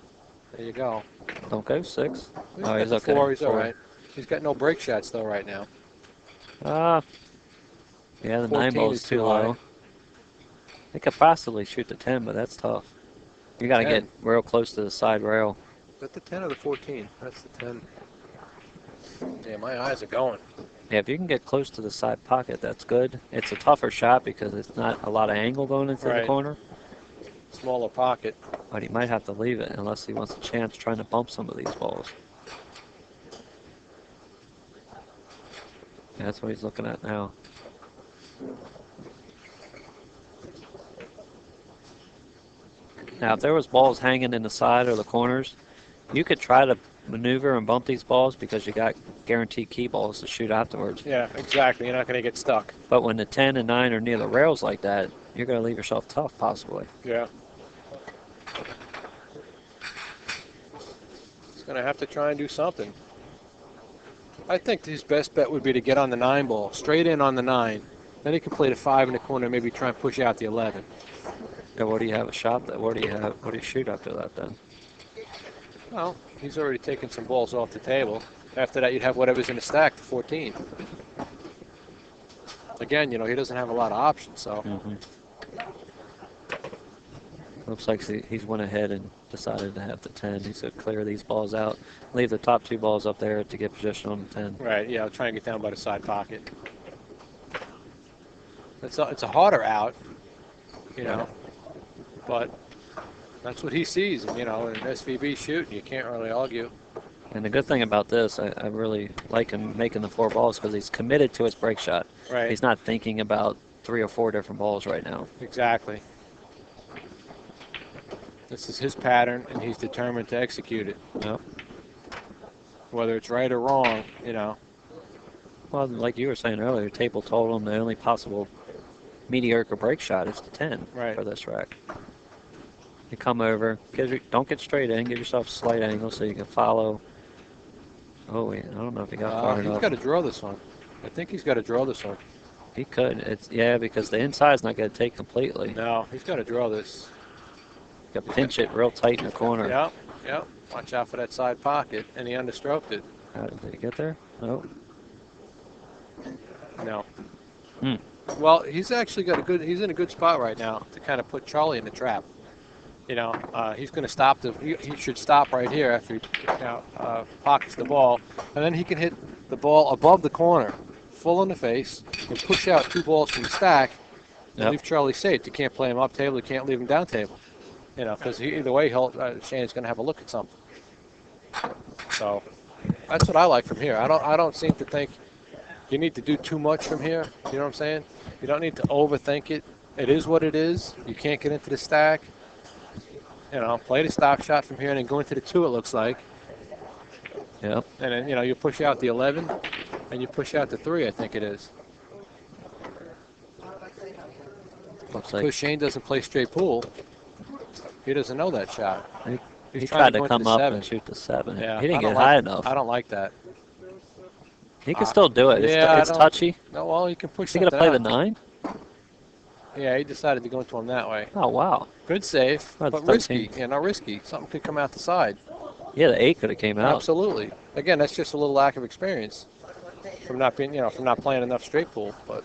There you go. Don't go 6. Oh, he's okay. 4. He's all right. He's got no break shots though right now. Yeah, the 9 ball is too low. They could possibly shoot the 10, but that's tough. You got to get real close to the side rail. Is that the 10 or the 14? That's the 10. Yeah, my eyes are going. Yeah, if you can get close to the side pocket, that's good. It's a tougher shot because it's not a lot of angle going into the corner. Smaller pocket. But he might have to leave it unless he wants a chance trying to bump some of these balls. Yeah, that's what he's looking at now. Now, if there was balls hanging in the side or the corners, you could try to maneuver and bump these balls because you got guaranteed key balls to shoot afterwards. Yeah, exactly. You're not going to get stuck. But when the 10 and 9 are near the rails like that, you're going to leave yourself tough, possibly. Yeah. He's going to have to try and do something. I think his best bet would be to get on the 9 ball, straight in on the 9. Then he can play the 5 in the corner and maybe try and push out the 11. Yeah, what do you have a shot that? What do you shoot after that then? Well, he's already taken some balls off the table. After that, you'd have whatever's in the stack, the 14. Again, you know, he doesn't have a lot of options, so. Looks like he's went ahead and decided to have the 10. He's going to clear these balls out, leave the top 2 balls up there to get position on the 10. Right, yeah, I'll try and get down by the side pocket. It's a harder out, you know, but that's what he sees, and, you know, and SVB shooting, you can't really argue. And the good thing about this, I really like him making the 4 balls because he's committed to his break shot. Right. He's not thinking about 3 or 4 different balls right now. Exactly. This is his pattern, and he's determined to execute it. Yep. Whether it's right or wrong, you know. Well, like you were saying earlier, table told him the only possible mediocre break shot is the 10 for this rack. You come over, don't get straight in, give yourself a slight angle so you can follow. Oh, wait, I don't know if he got far enough. He's got to draw this one. I think he's got to draw this one. He could. Yeah, because the inside's not going to take completely. No, he's got to draw this. You got to pinch it real tight in the corner. Yep. Watch out for that side pocket, and he understroked it. Did he get there? No. No. Well, he's actually he's in a good spot right now to kind of put Charlie in the trap. You know, he's going to stop he should stop right here after he pockets the ball, and then he can hit the ball above the corner, full in the face, and push out 2 balls from the stack, and Yep. leave Charlie safe. You can't play him up table. You can't leave him down table. You know, because either way, Shane's going to have a look at something. So that's what I like from here. I don't seem to think you need to do too much from here. You know what I'm saying? You don't need to overthink it. It is what it is. You can't get into the stack. You know, play the stop shot from here and then go into the 2, it looks like. Yep. And then, you know, you push out the 11 and you push out the 3, I think it is. Looks Because like Shane doesn't play straight pool. He doesn't know that shot. he trying tried to go into come the up 7. and shoot the 7. Yeah, He didn't I don't get high like- enough. I don't like that. He can still do it. yeah, It's touchy. No, well, you can push Is he going to something play out. the 9? Yeah, he decided to go into him that way. Oh, wow. Good save, That's but risky. 13. Yeah, not risky. Something could come out the side. Yeah, the 8 could have came out. Absolutely. Again, that's just a little lack of experience from not being, you know, from not playing enough straight pool. But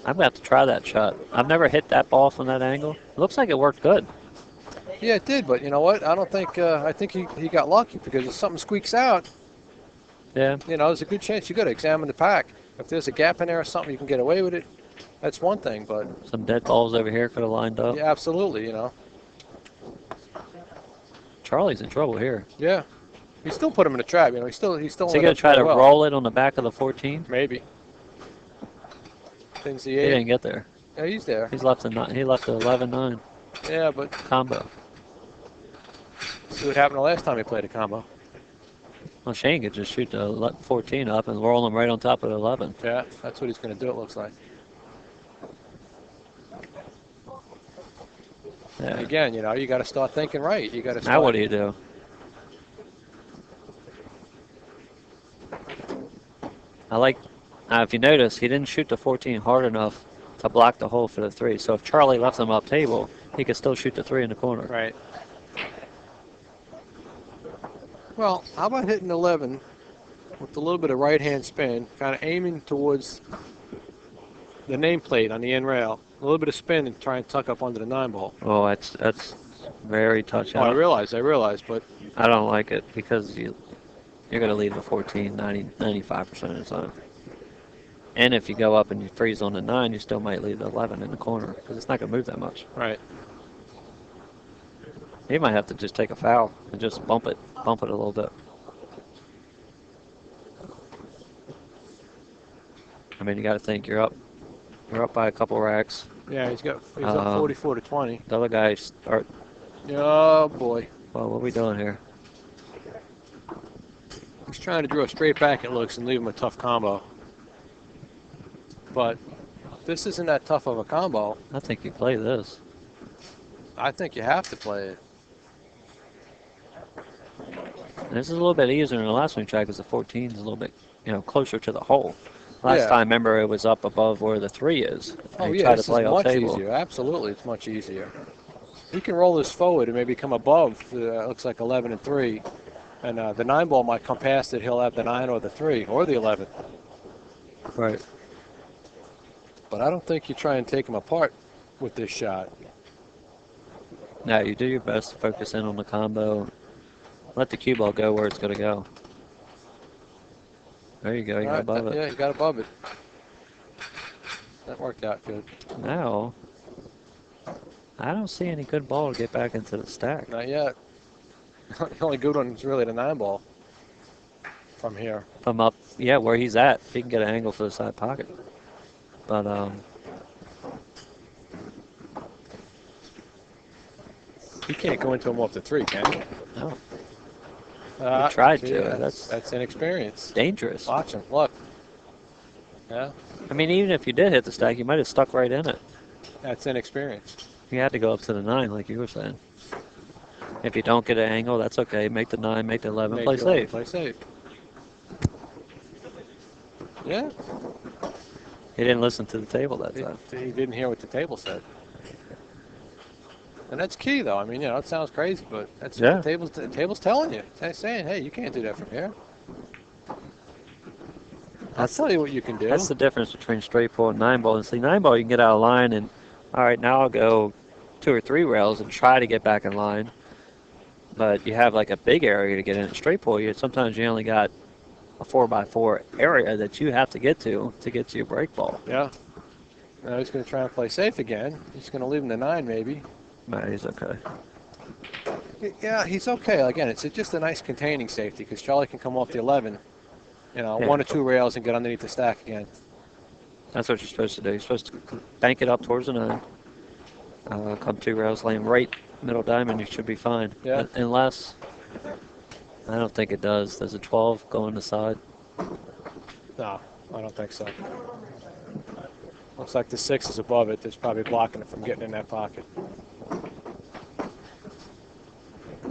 I'm going to have to try that shot. I've never hit that ball from that angle. It looks like it worked good. yeah, it did. But you know what? I don't think. I think he got lucky because if something squeaks out, Yeah. you know, there's a good chance you got to examine the pack. If there's a gap in there or something, you can get away with it. That's one thing. But Some dead balls over here could have lined up. yeah, absolutely. You know. Charlie's in trouble here. Yeah. He still put him in a trap. You know, he's still. Is he lit going up to try to very well. roll it on the back of the 14? Maybe. Things He didn't get there. Yeah, he's there. He left the 11-9 Yeah, but combo. see what happened the last time he played a combo. Well, Shane could just shoot the 14 up and roll him right on top of the 11. Yeah, that's what he's going to do, it looks like. Yeah. Again, you know, you got to start thinking right. You got to start. Now what do you do? I like, if you notice, he didn't shoot the 14 hard enough to block the hole for the 3. So if Charlie left him up table, he could still shoot the 3 in the corner. Right. Well, how about hitting 11 with a little bit of right-hand spin, kind of aiming towards the nameplate on the end rail, a little bit of spin and try and tuck up under the 9 ball. Oh, that's very touchy. Oh, I realize, but I don't like it because you're going to leave the 14 95% of the time. And if you go up and you freeze on the 9, you still might leave the 11 in the corner because it's not going to move that much. right. He might have to just take a foul and just bump it a little bit. I mean, you got to think you're up by a couple racks. Yeah, he's up 44 to 20. The other guys start. Oh boy, Well, what are we doing here? he's trying to draw straight back. It looks and leave him a tough combo. But this isn't that tough of a combo. I think you play this. I think you have to play it. And this is a little bit easier than the last one we tried because the 14 is a little bit, closer to the hole. Last Yeah. time, remember, it was up above where the 3 is. Oh And you yeah, try to this play is off much table. easier. Absolutely, it's much easier. He can roll this forward and maybe come above. Looks like 11 and 3, and the 9 ball might come past it. He'll have the 9 or the 3 or the 11. Right. But I don't think you try and take him apart with this shot. Now, you do your best to focus in on the combo. Let the cue ball go where it's going to go. There you go. You got above it. Yeah, you got above it. That worked out good. Now, I don't see any good ball to get back into the stack. Not yet. The only good one is really the 9 ball from here. From up, yeah, where he's at, he can get an angle for the side pocket. But, He can't go into him off the 3, can he? no, he tried see, to. That's inexperience. Dangerous. Watch him. Look. Yeah, I mean, even if you did hit the stack, you might have stuck right in it. that's inexperience. You had to go up to the 9, like you were saying. If you don't get an angle, that's okay. Make the 9, make the 11, play safe. Play safe. Yeah. He didn't listen to the table that time. He didn't hear what the table said. And that's key, though. I mean, it sounds crazy, but that's Yeah. what the table's telling you. It's saying, hey, you can't do that from here. I'll tell you what you can do. That's the difference between straight pull and 9 ball. And see, 9 ball, you can get out of line and, all right, now I'll go 2 or 3 rails and try to get back in line. But you have like a big area to get in. Straight pull, sometimes you only got a 4x4 area that you have to get to your break ball. Yeah. Now he's going to try and play safe again. He's going to leave him the 9 maybe. No, he's okay. Yeah, he's okay. Again, it's just a nice containing safety because Charlie can come off the 11, Yeah. 1 or 2 rails and get underneath the stack again. That's what you're supposed to do. You're supposed to bank it up towards the 9. Come 2 rails, lane right, middle diamond, you should be fine. Yeah. Unless, I don't think it does. Does a 12 go on the side? No, I don't think so. Looks like the 6 is above it. That's probably blocking it from getting in that pocket.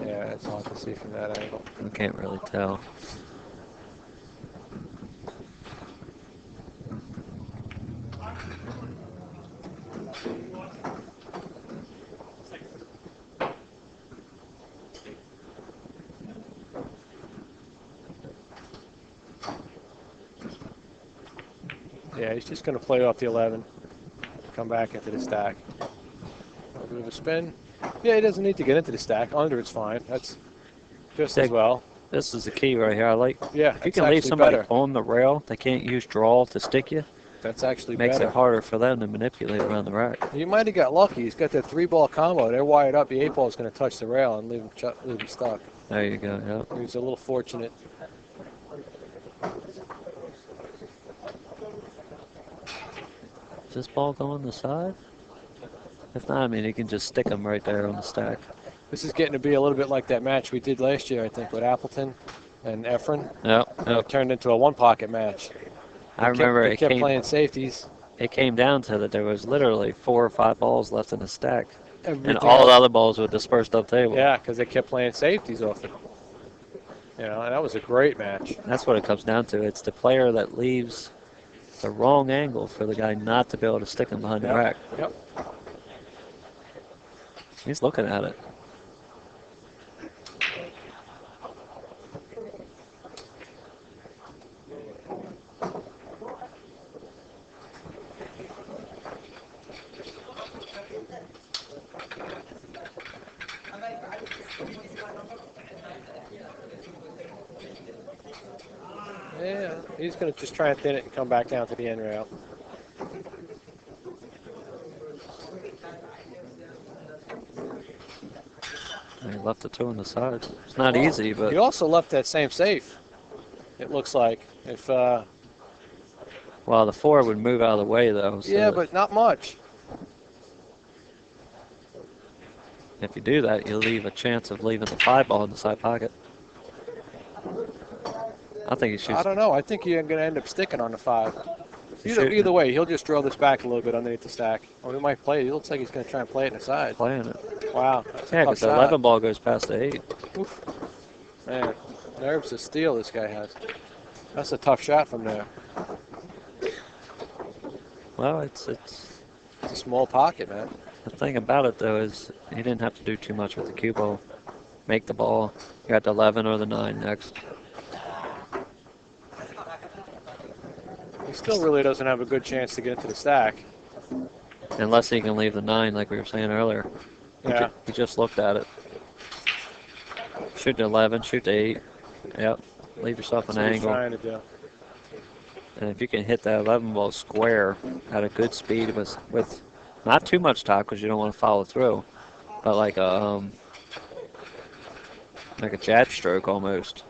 Yeah, it's hard to see from that angle. I can't really tell. Yeah, he's just going to play off the 11, come back into the stack. A bit of a spin. Yeah, he doesn't need to get into the stack. Under it's fine. That's just as well. This is the key right here. I like. Yeah, If you it's can leave actually somebody better. on the rail, they can't use draw to stick you. That's actually Makes better. it harder for them to manipulate around the rack. You might have got lucky. He's got that 3-ball combo. They're wired up. The 8-ball is going to touch the rail and leave him stuck. There you go. Yep. He was a little fortunate. Is this ball go on the side? If not, I mean, you can just stick them right there on the stack. This is getting to be a little bit like that match we did last year, I think, with Appleton and Efren. Yep. It turned into a 1-pocket match. I remember They kept playing safeties. it came down to that there was literally 4 or 5 balls left in the stack. And Everything all the else- other balls were dispersed up table. Yeah, because they kept playing safeties off it. And that was a great match. That's what it comes down to. It's the player that leaves the wrong angle for the guy not to be able to stick him behind the rack. Yep. He's looking at it. Yeah, he's going to just try and thin it and come back down to the end rail. He left the 2 on the side. It's not easy, but He also left that same safe, it looks like. If well, the 4 would move out of the way though. So Yeah, but not much. if you do that, you leave a chance of leaving the 5 ball in the side pocket. I think he shoots. I don't know. I think you're going to end up sticking on the 5. Shoot. Either way, he'll just draw this back a little bit underneath the stack. Or he might play it. It looks like he's going to try and play it in the side. Playing it. Wow. That's a Yeah, tough because the shot. 11 ball goes past the 8. Oof. Man, nerves of steel this guy has. That's a tough shot from there. Well, it's It's a small pocket, man. the thing about it though is he didn't have to do too much with the cue ball. Make the ball. You got the 11 or the 9 next. He still really doesn't have a good chance to get into the stack. Unless he can leave the 9 like we were saying earlier. Yeah. He just looked at it. Shoot the 11, shoot the 8. Yep. Leave yourself an That's what he's angle. trying to do. And if you can hit that 11 ball square at a good speed with not too much top because you don't want to follow through, but like a jab stroke almost.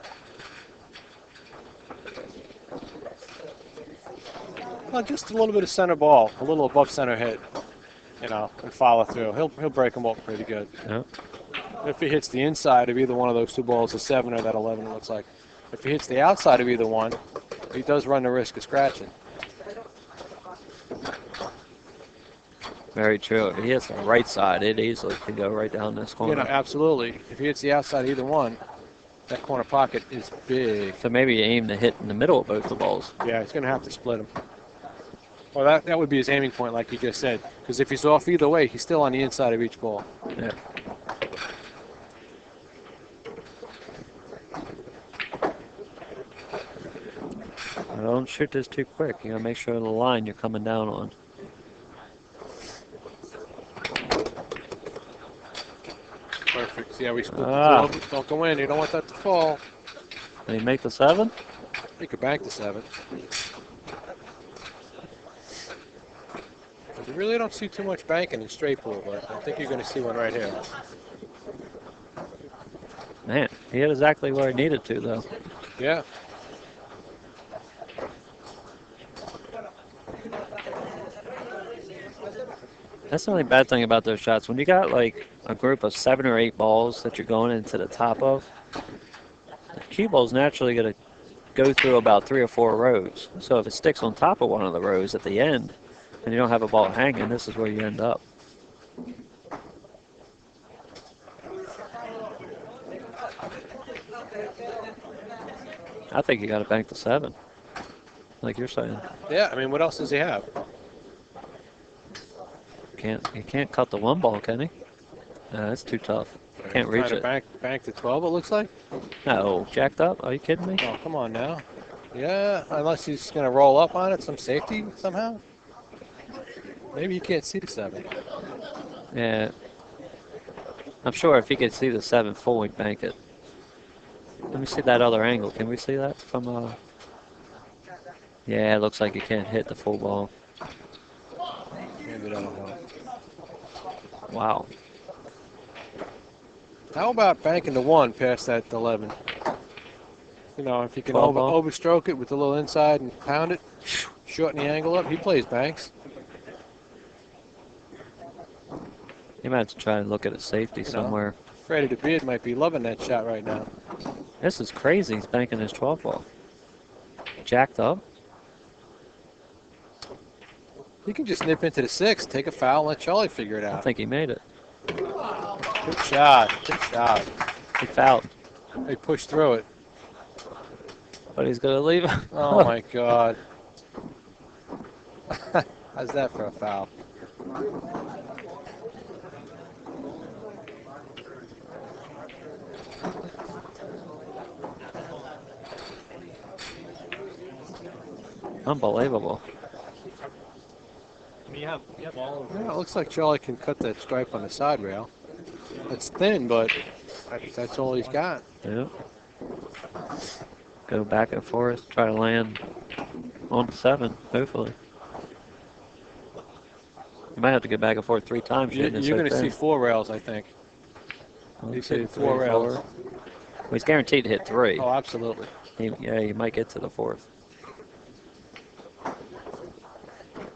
Well, just a little bit of center ball, a little above center hit, and follow through. He'll break them up pretty good. Yep. If he hits the inside of either one of those 2 balls, a 7 or that 11, it looks like. If he hits the outside of either one, he does run the risk of scratching. Very true. If he hits the right side, it easily can go right down this corner. Absolutely. If he hits the outside of either one, that corner pocket is big. So maybe you aim to hit in the middle of both the balls. Yeah, he's going to have to split them. Well, that would be his aiming point, like you just said. Because if he's off either way, he's still on the inside of each ball. Yeah. Don't shoot this too quick. You gotta make sure the line you're coming down on. Perfect. See how we split Ah. the 2? Don't go in. You don't want that to fall. Did he make the 7? You could bank the 7. You really don't see too much banking in straight pool, but I think you're going to see one right here. Man, he hit exactly where he needed to, though. Yeah. That's the only bad thing about those shots. When you got like a group of 7 or 8 balls that you're going into the top of, the cue ball's naturally going to go through about 3 or 4 rows. So if it sticks on top of one of the rows at the end, and you don't have a ball hanging, this is where you end up. I think you got to bank the 7, like you're saying. Yeah, I mean, what else does he have? He can't cut the 1 ball, can he? No, that's too tough. Can't reach it. Bank the 12, it looks like. No, jacked up? Are you kidding me? Oh, come on now. Yeah, unless he's going to roll up on it, some safety somehow. Maybe you can't see the 7. Yeah. I'm sure if he could see the 7 full, he'd bank it. Let me see that other angle. Can we see that from Yeah, it looks like you can't hit the full ball. Maybe that'll help. Wow. How about banking the 1 past that 11? You know, if you can 12 ball? overstroke it with a little inside and pound it, shorten the angle up. He plays banks. You might have to try and look at a safety somewhere. Freddie DeBeard might be loving that shot right now. This is crazy. He's banking his 12 ball. Jacked up. He can just nip into the 6, take a foul, and let Charlie figure it I out. think he made it. Good shot. Good shot. He fouled. He pushed through it. But he's going to leave. Oh, my God. How's that for a foul? Unbelievable. You have all of it. Yeah, it looks like Charlie can cut that stripe on the side rail. It's thin, but that's all he's got. Yeah. Go back and forth, try to land on the 7, hopefully. You might have to get back and forth 3 times. You're going to see 4 rails, I think. He's hitting 4 rails. Well, he's guaranteed to hit 3. Oh, absolutely. He might get to the 4th.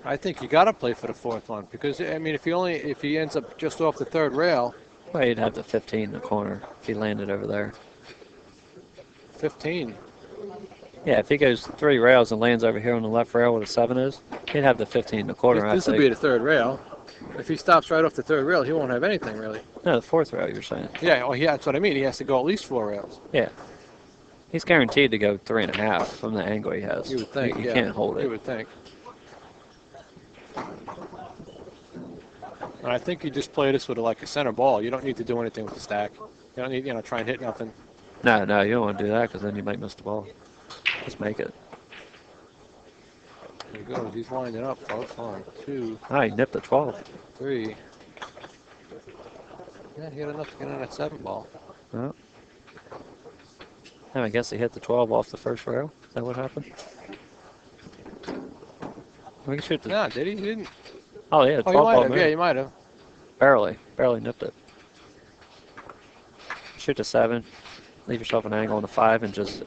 I think you got to play for the 4th one because I mean, if he ends up just off the 3rd rail, Well, he'd have the 15 in the corner if he landed over there. 15. Yeah, if he goes 3 rails and lands over here on the left rail where the 7 is, he'd have the 15 in the corner. This will be the 3rd rail. If he stops right off the 3rd rail, he won't have anything really. No, the 4th rail, you're saying. Yeah, well, yeah, that's what I mean. He has to go at least 4 rails. Yeah. He's guaranteed to go 3.5 from the angle he has. You would think. You can't hold it. You would think. And I think you just play this with like a center ball. You don't need to do anything with the stack. You don't need, try and hit nothing. No, you don't want to do that because then you might miss the ball. Just make it. There he goes. He's winding up, folks. 1, 2. Ah, he nipped the 12. 3. Yeah, he had enough to get on that 7 ball. Oh. I guess he hit the 12 off the first rail. Is that what happened? We can shoot the... No, did he? He didn't. Oh, yeah, 12 Oh, you might ball have. moved. Yeah, you might have. Barely nipped it. Shoot the 7. Leave yourself an angle on the 5 and just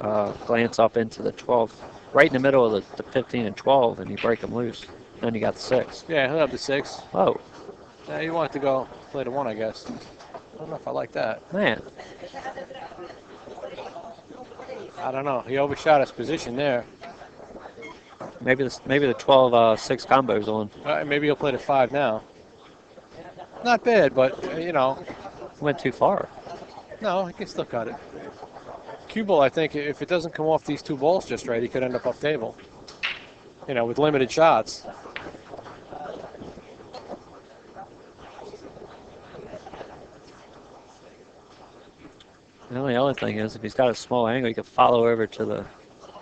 glance up into the 12. Right in the middle of the 15 and 12, and you break them loose. Then you got the 6. Yeah, he'll have the 6. Oh, Yeah, you want it to go play the 1, I guess. I don't know if I like that. man. I don't know. He overshot his position there. Maybe the 12 6 combo's on. Maybe he'll play the 5 now. Not bad, but, Went too far. no, he can still cut it. Cue ball, I think, if it doesn't come off these 2 balls just right, he could end up table. With limited shots. The only other thing is, if he's got a small angle, he could follow over to the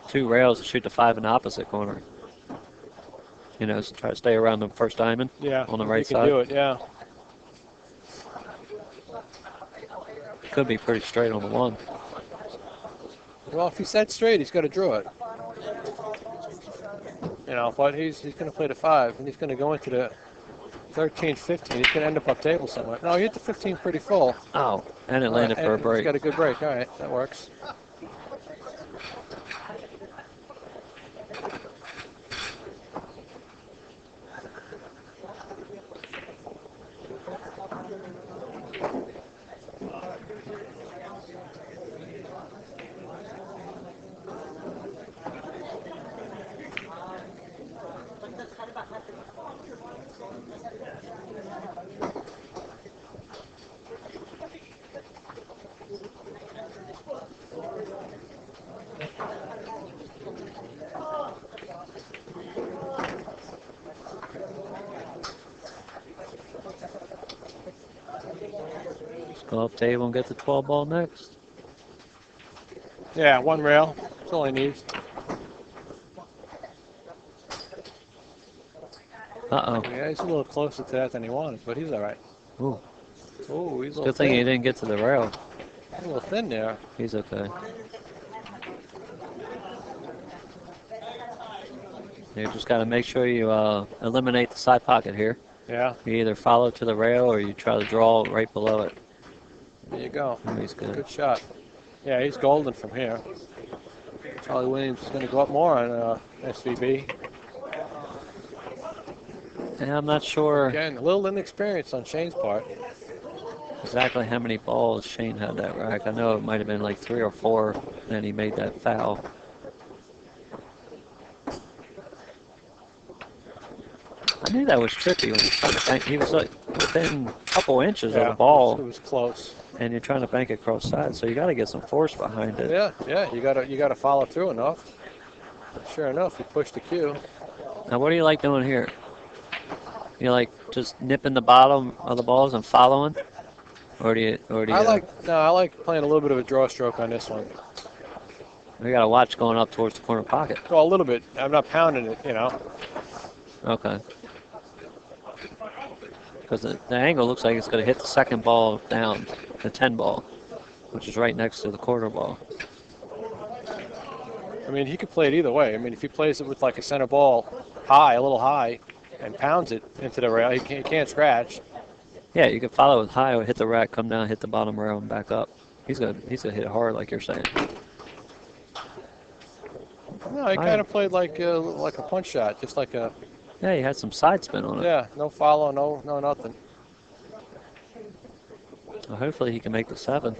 2 rails and shoot the 5 in the opposite corner. So try to stay around the first diamond on the right he side. can do it, yeah. Could be pretty straight on the 1. Well, if he sets straight, he's got to draw it. You know, but he's going to play the 5, and he's going to go into the 13, 15. He's going to end up table somewhere. No, he hit the 15 pretty full. Oh, and it landed for a break. He's got a good break. All right, that works. Go up table and get the 12 ball next. Yeah, 1 rail. That's all he needs. Uh-oh. Yeah, he's a little closer to that than he wanted, but he's all right. Ooh. Oh, he's a little Good thing thin. he didn't get to the rail. A little thin there. He's okay. You just got to make sure you eliminate the side pocket here. Yeah. You either follow to the rail or you try to draw right below it. There you go. He's good. Good shot. Yeah, he's golden from here. Charlie Williams is going to go up more on SVB. And I'm not sure Again, a little inexperience on Shane's part. exactly how many balls Shane had that rack. I know it might have been like 3 or 4, and he made that foul. I knew that was tricky when he was trying to bank. He was like within a couple inches of the ball. It was close. And you're trying to bank across side, so you got to get some force behind it. Yeah, you gotta follow through enough. Sure enough, he pushed the cue. Now, what do you like doing here? You like just nipping the bottom of the balls and following, or do you? I like playing a little bit of a draw stroke on this one. We got to watch going up towards the corner pocket. Well, a little bit. I'm not pounding it, you know. Okay. Because the angle looks like it's going to hit the second ball down, the 10 ball, which is right next to the quarter ball. I mean, he could play it either way. I mean, if he plays it with like a center ball high, a little high, and pounds it into the rail, he can't scratch. Yeah, you can follow it high or hit the rack, come down, hit the bottom rail, and back up. He's gonna hit it hard, like you're saying. No, he kind of played like a punch shot, just like a. Yeah, he had some side spin on it. Yeah, no follow, no nothing. Well, hopefully he can make the 7.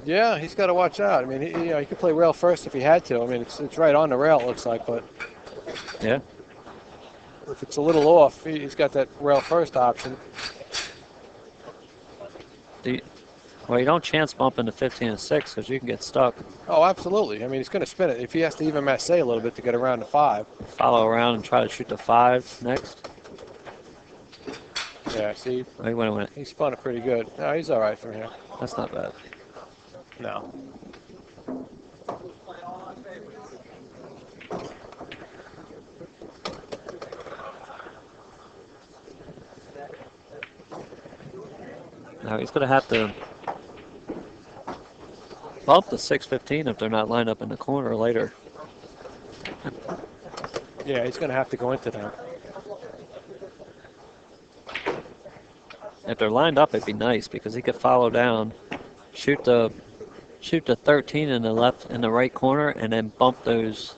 Yeah, he's got to watch out. I mean, he could play rail first if he had to. I mean, it's right on the rail, it looks like, but yeah, if it's a little off, he's got that rail first option. Well, you don't chance bump into 15 and 6 because you can get stuck. Oh, absolutely. I mean, he's going to spin it. If he has to even masse a little bit to get around the 5. Follow around and try to shoot the 5 next. Yeah, see? Oh, he went. He spun it pretty good. No, he's all right from here. That's not bad. No. Now he's going to have to bump the 615 if they're not lined up in the corner later. Yeah, he's going to have to go into that. If they're lined up, it'd be nice because he could follow down, shoot the 13 in the right corner, and then bump those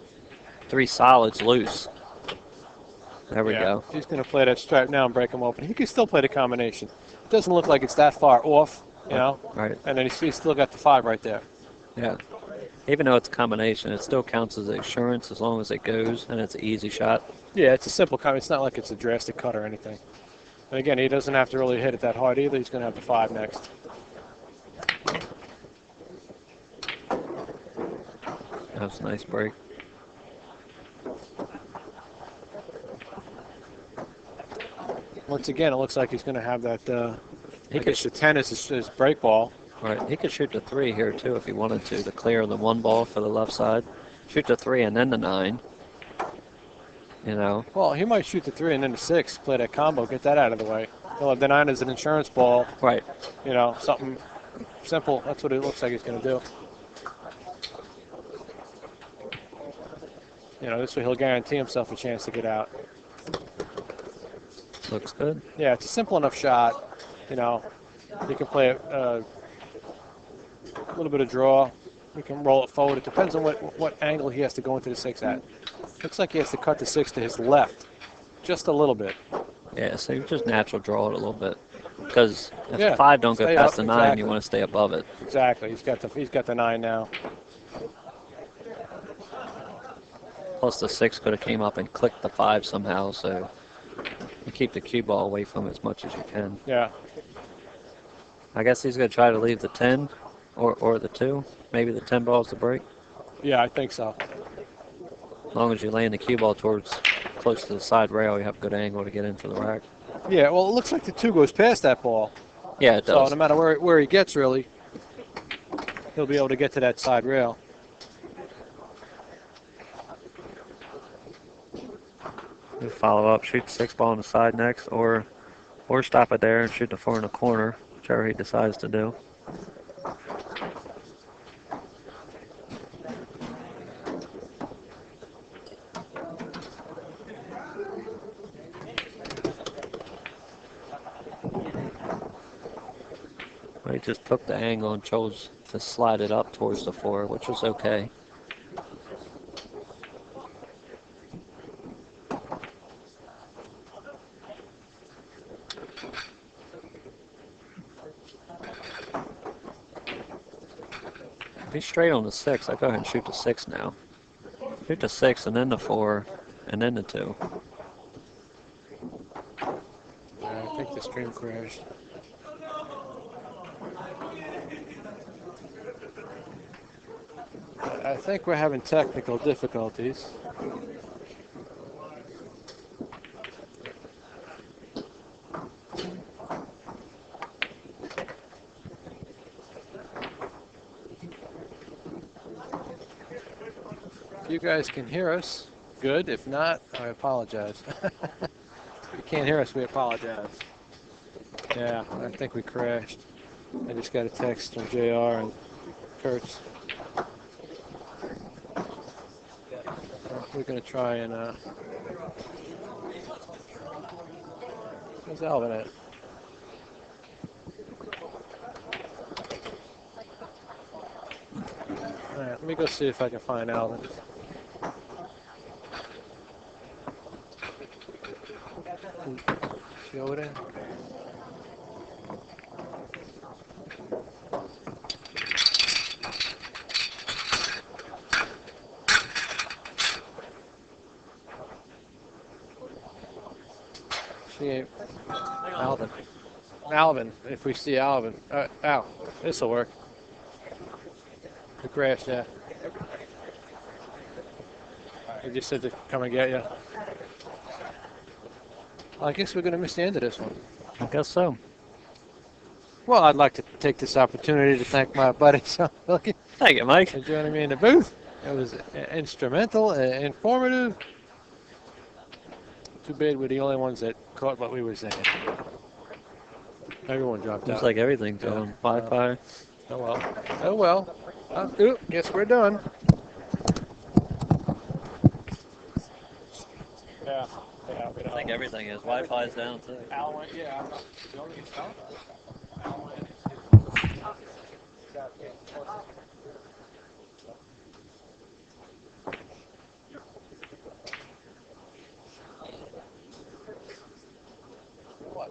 3 solids loose. There we go. He's going to play that stripe now and break him open. He can still play the combination. It doesn't look like it's that far off, you know. Right. And then he's still got the 5 right there. Yeah. Even though it's a combination, it still counts as assurance as long as it goes and it's an easy shot. Yeah, it's a simple combination. It's not like it's a drastic cut or anything. And again, he doesn't have to really hit it that hard either. He's going to have the 5 next. That was a nice break. Once again, it looks like he's going to have that. I guess the 10 is his break ball. Right, he could shoot the 3 here too if he wanted to clear the 1 ball for the left side. Shoot the 3 and then the 9. You know. Well, he might shoot the 3 and then the 6, play that combo, get that out of the way. He'll have the 9 as an insurance ball. Right. You know, something simple. That's what it looks like he's going to do. You know, this way he'll guarantee himself a chance to get out. Looks good. Yeah, it's a simple enough shot. You know, you can play a little bit of draw. You can roll it forward. It depends on what angle he has to go into the 6 at. Looks like he has to cut the 6 to his left, just a little bit. Yeah, so you just natural draw it a little bit. Because if Yeah, the 5 don't go stay past up, the 9, exactly. you want to stay above it. Exactly. He's got the 9 now. Plus the 6 could have came up and clicked the 5 somehow, so you keep the cue ball away from it as much as you can. Yeah. I guess he's going to try to leave the 10 or the 2. Maybe the 10 ball is the break. Yeah, I think so. As long as you land the cue ball towards close to the side rail, you have a good angle to get into the rack. Yeah, well, it looks like the 2 goes past that ball. Yeah, it So does. no matter where he gets, really, he'll be able to get to that side rail. You follow up, shoot the 6 ball on the side next, or stop it there and shoot the 4 in the corner, whichever he decides to do. He just took the angle and chose to slide it up towards the 4, which was okay. If he's straight on the 6, I'd go ahead and shoot the 6 now. Shoot the 6 and then the 4 and then the 2. Yeah, I think the stream crashed. I think we're having technical difficulties. If you guys can hear us, good. If not, I apologize. If you can't hear us, we apologize. Yeah, I think we crashed. I just got a text from JR and Kurtz. We're going to try and... Where's Alvin at? All right, let me go see if I can find Alvin. Jordan. She ain't. Alvin. Alvin, if we see Alvin. Al, this'll work. The crash, yeah. He just said to come and get you. Well, I guess we're going to miss the end of this one. I guess so. Well, I'd like to take this opportunity to thank my buddy Sean Wilkie Thank you, Mike. for joining me in the booth. It was instrumental, informative. Too bad we're the only ones that caught what we were saying. Everyone dropped Looks out. like everything's going. Wi-Fi. Oh well. Oh well. Guess we're done. Yeah. Yeah. I think everything is. Wi-Fi's down too. Al went, yeah, I'm not the only stuff. Al went. What?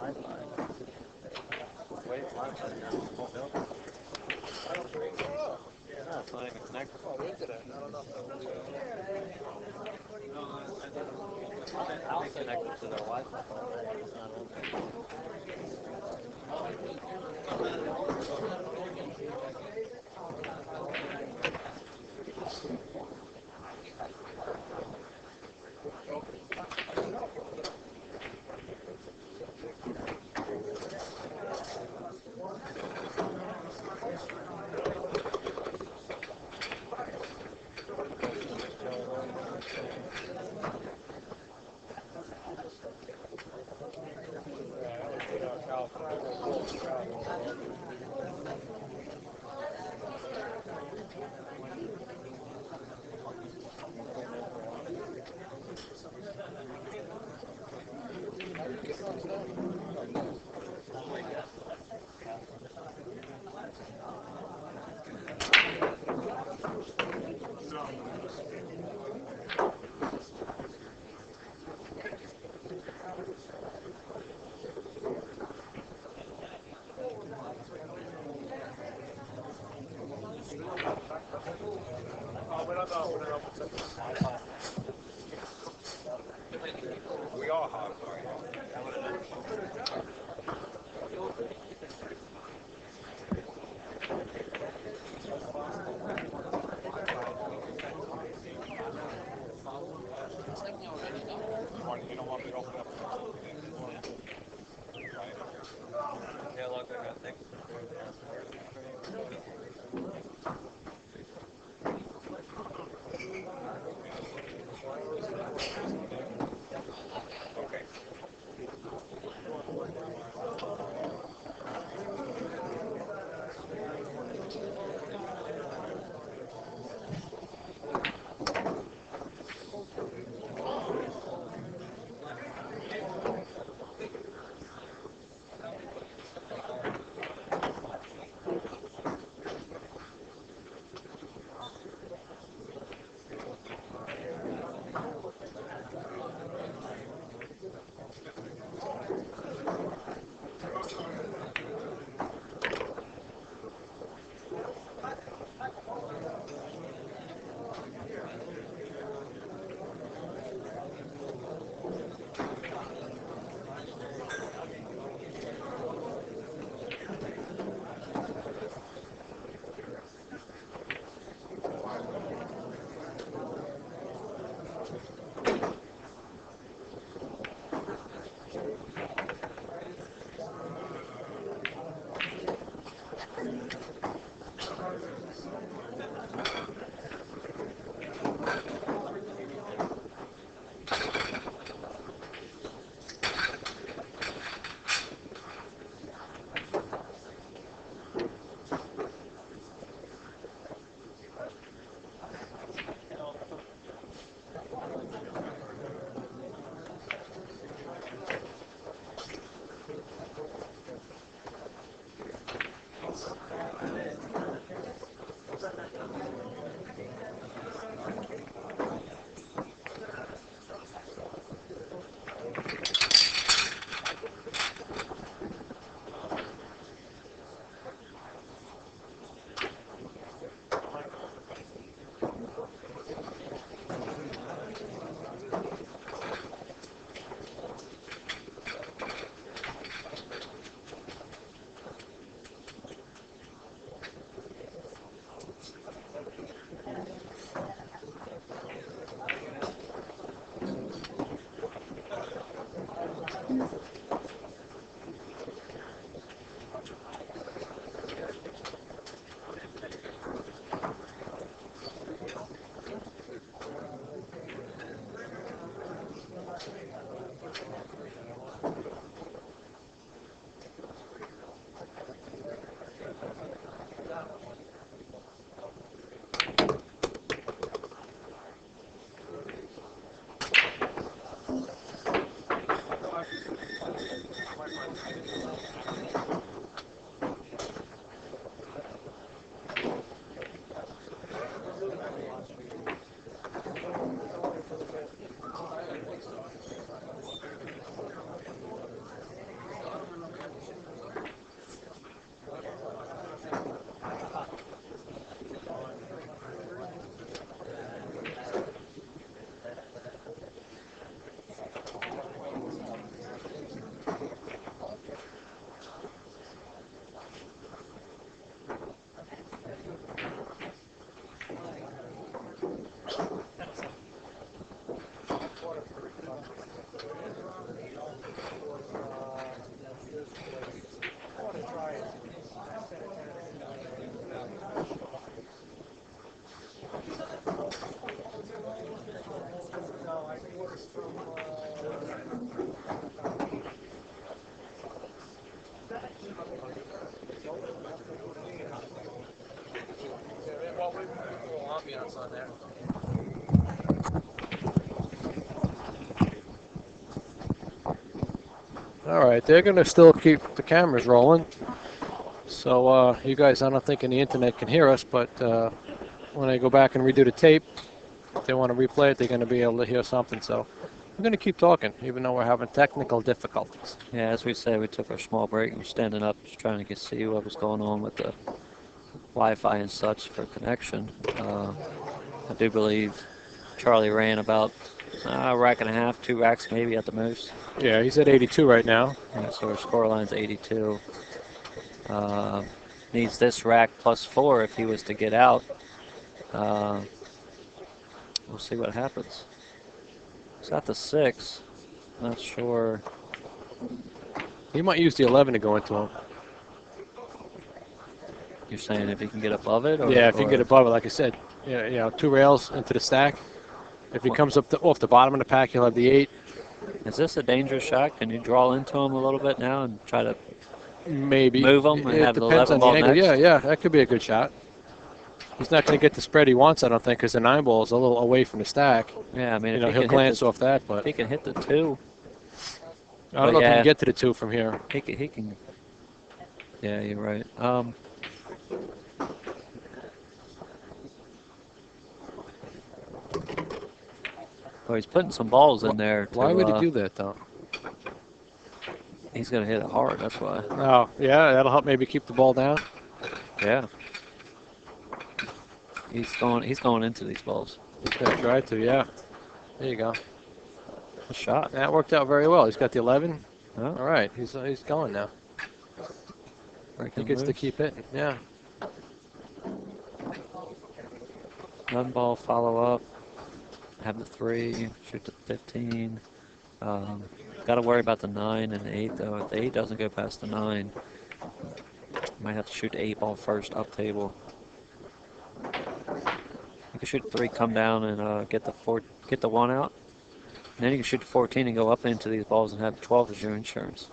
Wait, Wi-Fi now. Whole building. No, it's not even connected. Oh, the internet, not enough though. I'll connect it to their Wi-Fi. It's not on there. We are hard. You don't want me to open up. Yeah, look, I got things. Okay. on there. All right, they're going to still keep the cameras rolling. So you guys, I don't think the internet can hear us, but when I go back and redo the tape, if they want to replay it, they're going to be able to hear something. So we're going to keep talking, even though we're having technical difficulties. Yeah, as we said, we took our small break. We're standing up, just trying to see what was going on with the Wi-Fi and such for connection. I do believe Charlie ran about a rack and a half, 2 racks maybe at the most. Yeah, he's at 82 right now. Yeah, so our score line's 82. Needs this rack plus 4 if he was to get out. We'll see what happens. He's at the 6. Not sure. He might use the 11 to go into him. You're saying if he can get above it? Or, yeah, if he can get above it, like I said, yeah, 2 rails into the stack. If he comes up off the bottom of the pack, he'll have the 8. Is this a dangerous shot? Can you draw into him a little bit now and try to maybe move him and it have the depends 11 on the ball angle. next? Yeah, that could be a good shot. He's not going to get the spread he wants, I don't think, because the 9 ball is a little away from the stack. Yeah, I mean, if he'll glance off that, if but he can hit the 2. I don't know if he can get to the 2 from here. He can. Yeah, you're right. Well, he's putting some balls in there. Why would he do that, though? He's going to hit it hard, that's why. Oh, yeah, that'll help maybe keep the ball down. Yeah. He's going into these balls. He's going to try to, yeah. There you go. A shot. That worked out very well. He's got the 11. Oh. All right, he's going now. He gets to keep hitting, yeah. 1 ball, follow up. Have the 3, shoot the 15. Got to worry about the 9 and the 8, though. If the 8 doesn't go past the 9, might have to shoot the 8 ball first, up table. You can shoot the 3, come down, and get the 1 out. And then you can shoot the 14 and go up into these balls and have 12 as your insurance.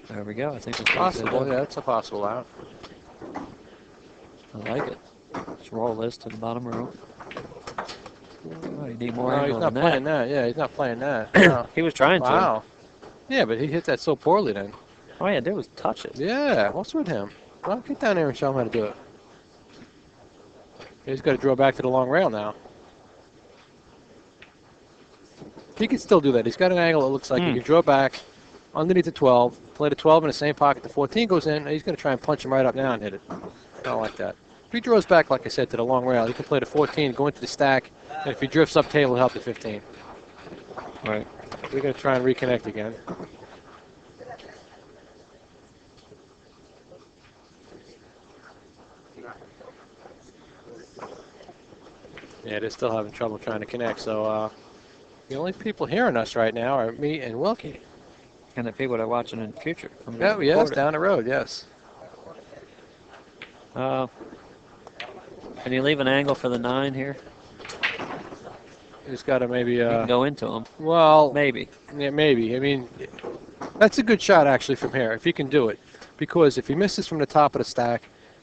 There we go. I think it's possible. Yeah, it's a possible out. I like it. Let's roll this to the bottom row. Oh, you need more No, angle he's not than playing that. Yeah, he's not playing that. No. He was trying to. Wow. Yeah, but he hit that so poorly then. All he had to do was touch it. Yeah, what's with him? Well, get down there and show him how to do it. He's got to draw back to the long rail now. He can still do that. He's got an angle that looks like he can draw back underneath the 12, play the 12 in the same pocket. The 14 goes in, and he's going to try and punch him right up now and hit it. Not like that. If he draws back, like I said, to the long rail, he can play the 14, go into the stack, and if he drifts up table, he'll help the 15. Right. We're going to try and reconnect again. Yeah, they're still having trouble trying to connect, so the only people hearing us right now are me and Wilkie. And the people that are watching in the future. Oh, yes, down the road, yes. Can you leave an angle for the 9 here? He's got to maybe... you can go into him. Well... Maybe. Yeah, maybe. I mean, that's a good shot, actually, from here, if he can do it. Because if he misses from the top of the stack,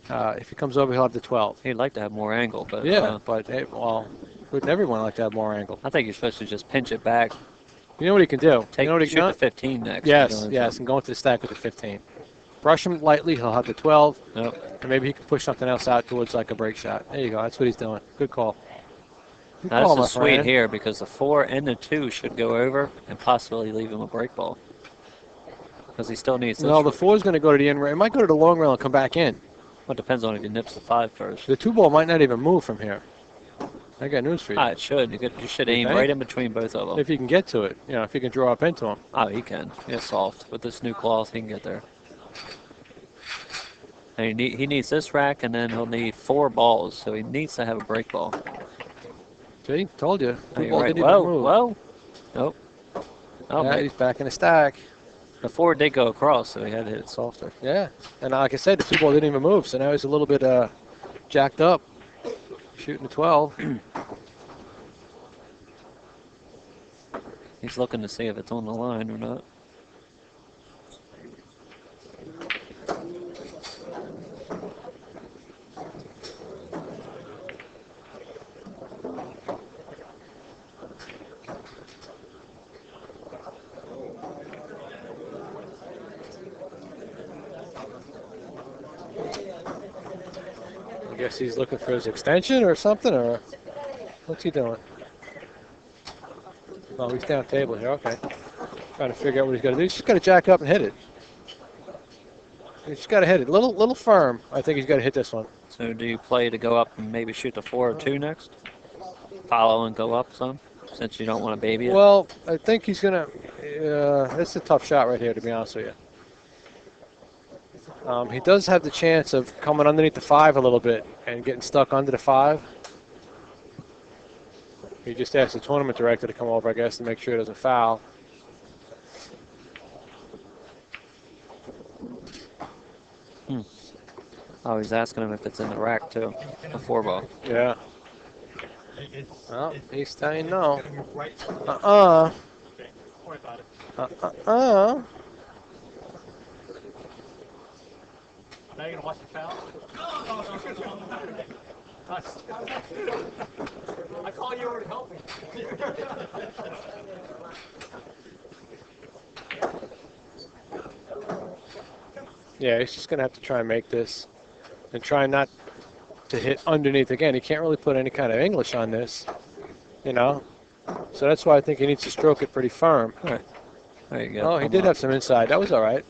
if he comes over, he'll have the 12. He'd like to have more angle, but... Yeah, but, well, wouldn't everyone like to have more angle? I think you're supposed to just pinch it back. You know what he can do? You know what he can do? Shoot the 15 next. Yes, and go into the stack with the 15. Brush him lightly, he'll have the 12. Yep. And maybe he can push something else out towards like a break shot. There you go, that's what he's doing. Good call. Good now call, this is my sweet friend. here because the 4 and the 2 should go over and possibly leave him a break ball. Because he still needs this. No, the 4 is going to go to the end rail. It might go to the long rail and come back in. Well, it depends on if he nips the 5 first. The 2 ball might not even move from here. I got news for you. It should. You should aim right in between both of them. If you can get to it, if you can draw up into him. Oh, he can. He's soft. With this new cloth, he can get there. And he needs this rack, and then he'll need 4 balls, so he needs to have a break ball. See? Told you. Oh, 2 ball right. didn't even move. Whoa. Nope. Oh, Yeah, he's back in the stack. The 4 did go across, so he had to hit it softer. Yeah. And like I said, the 2 ball didn't even move, so now he's a little bit jacked up. Shooting the 12. He's looking to see if it's on the line or not. guess he's looking for his extension or something, or what's he doing? Oh, he's down table here. Okay. Trying to figure out what he's got to do. He's just got to jack up and hit it. He's just got to hit it. Little firm. I think he's got to hit this one. So do you play to go up and maybe shoot the 4 or 2 next? Follow and go up some, since you don't want to baby it? Well, I think he's going to... It's a tough shot right here, to be honest with you. He does have the chance of coming underneath the 5 a little bit and getting stuck under the 5. He just asked the tournament director to come over, I guess, to make sure he doesn't foul. Oh, he's asking him if it's in the rack, too. The 4 ball. Yeah. Well, he's saying no. Uh-uh. Uh-uh. Now you're gonna watch the foul? I call you over to help me. Yeah, he's just gonna have to try and make this, and try not to hit underneath again. He can't really put any kind of English on this, you know. So that's why I think he needs to stroke it pretty firm. All right. There you go. Oh, he did have some inside. That was all right.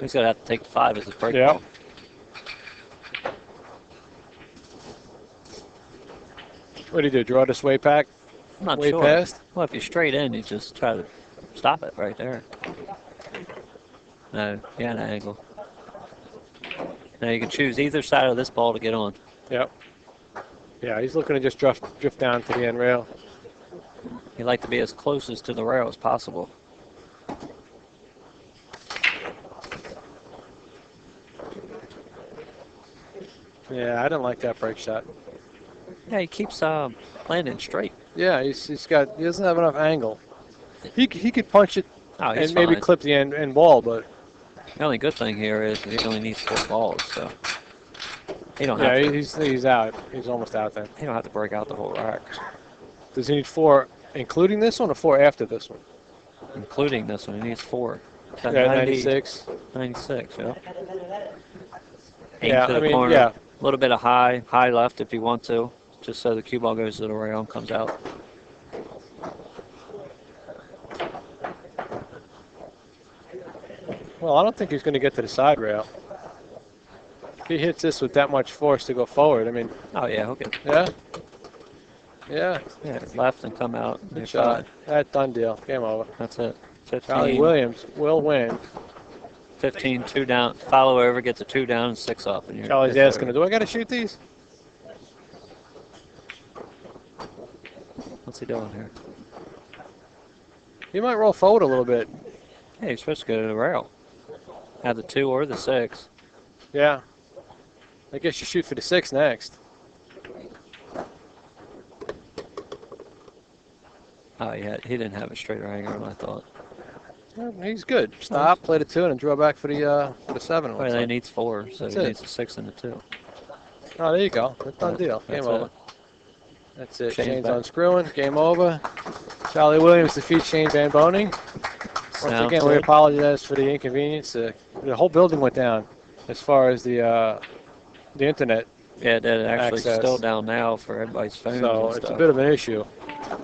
He's going to have to take the 5 as a break. Yeah. What do you do? Draw this way back? I'm not way sure. past? Well, if you're straight in, you just try to stop it right there. No, yeah, an angle. Now you can choose either side of this ball to get on. Yep. Yeah, he's looking to just drift down to the end rail. You like to be as closest to the rail as possible. Yeah, I didn't like that break shot. Yeah, he keeps landing straight. Yeah, he doesn't have enough angle. He could punch it and maybe fine. clip the end ball, but The only good thing here is he only needs 4 balls, so he don't yeah, have to. he's out. He's almost out then. He don't have to break out the whole rack, Does he need 4, including this one, or 4 after this one? including this one. He needs 4. Yeah, 96. 96, yeah. Aim Yeah, to the I mean, corner. yeah. A little bit of high left if you want to, just so the cue ball goes to the rail and comes out. Well, I don't think he's going to get to the side rail. If he hits this with that much force to go forward, I mean, Oh yeah, okay. yeah. Yeah, Yeah, left and come out. good You're shot. fine. That done deal. Game over. That's it. Charlie 15, Williams will win. 15, 2 down. Follow over, gets a 2 down and 6 up. And Charlie's asking, do I got to shoot these? What's he doing here? He might roll forward a little bit. Hey, you're supposed to go to the rail. Have the 2 or the 6. Yeah. I guess you shoot for the 6 next. Oh, yeah, he didn't have a straighter hanger on, I thought. Yeah, he's good. Stop, play the 2, and draw back for the 7. Well, he needs 4, so That's he it. needs a 6 and a 2. Oh, there you go. That's done deal. Game That's over. it. That's it. Shane's Shane's back. unscrewing. Game over. Charlie Williams defeats Shane Van Boening. Once Sounds again, we good. apologize for the inconvenience. The whole building went down as far as the internet, Yeah, that actually Access. still down now for everybody's phones so and it's stuff. a bit of an issue.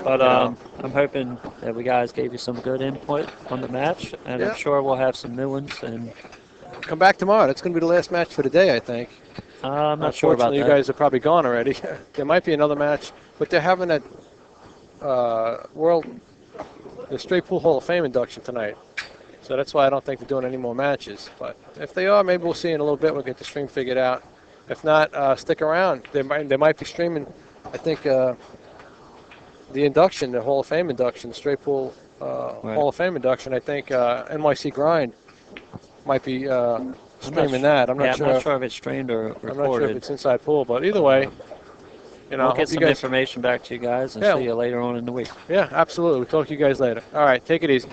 But Yeah. I'm hoping that we guys gave you some good input on the match, and Yeah. I'm sure we'll have some new ones. And Come back tomorrow. That's going to be the last match for the day, I think. I'm not sure about Unfortunately, that. you guys are probably gone already. There might be another match, but they're having a the Straight Pool Hall of Fame induction tonight. So that's why I don't think they're doing any more matches. But if they are, maybe we'll see in a little bit. We'll get the stream figured out. If not, stick around. They might be streaming, I think, the induction, the Hall of Fame induction, Straight Pool Hall of Fame induction. I think NYC Grind might be streaming that. I'm not sure. I'm not sure if it's streamed or recorded. I'm not sure if it's Inside Pool, but either way, you know, We'll hope get you some guys. information back to you guys and Yeah. see you later on in the week. Yeah, absolutely. We'll talk to you guys later. All right, take it easy.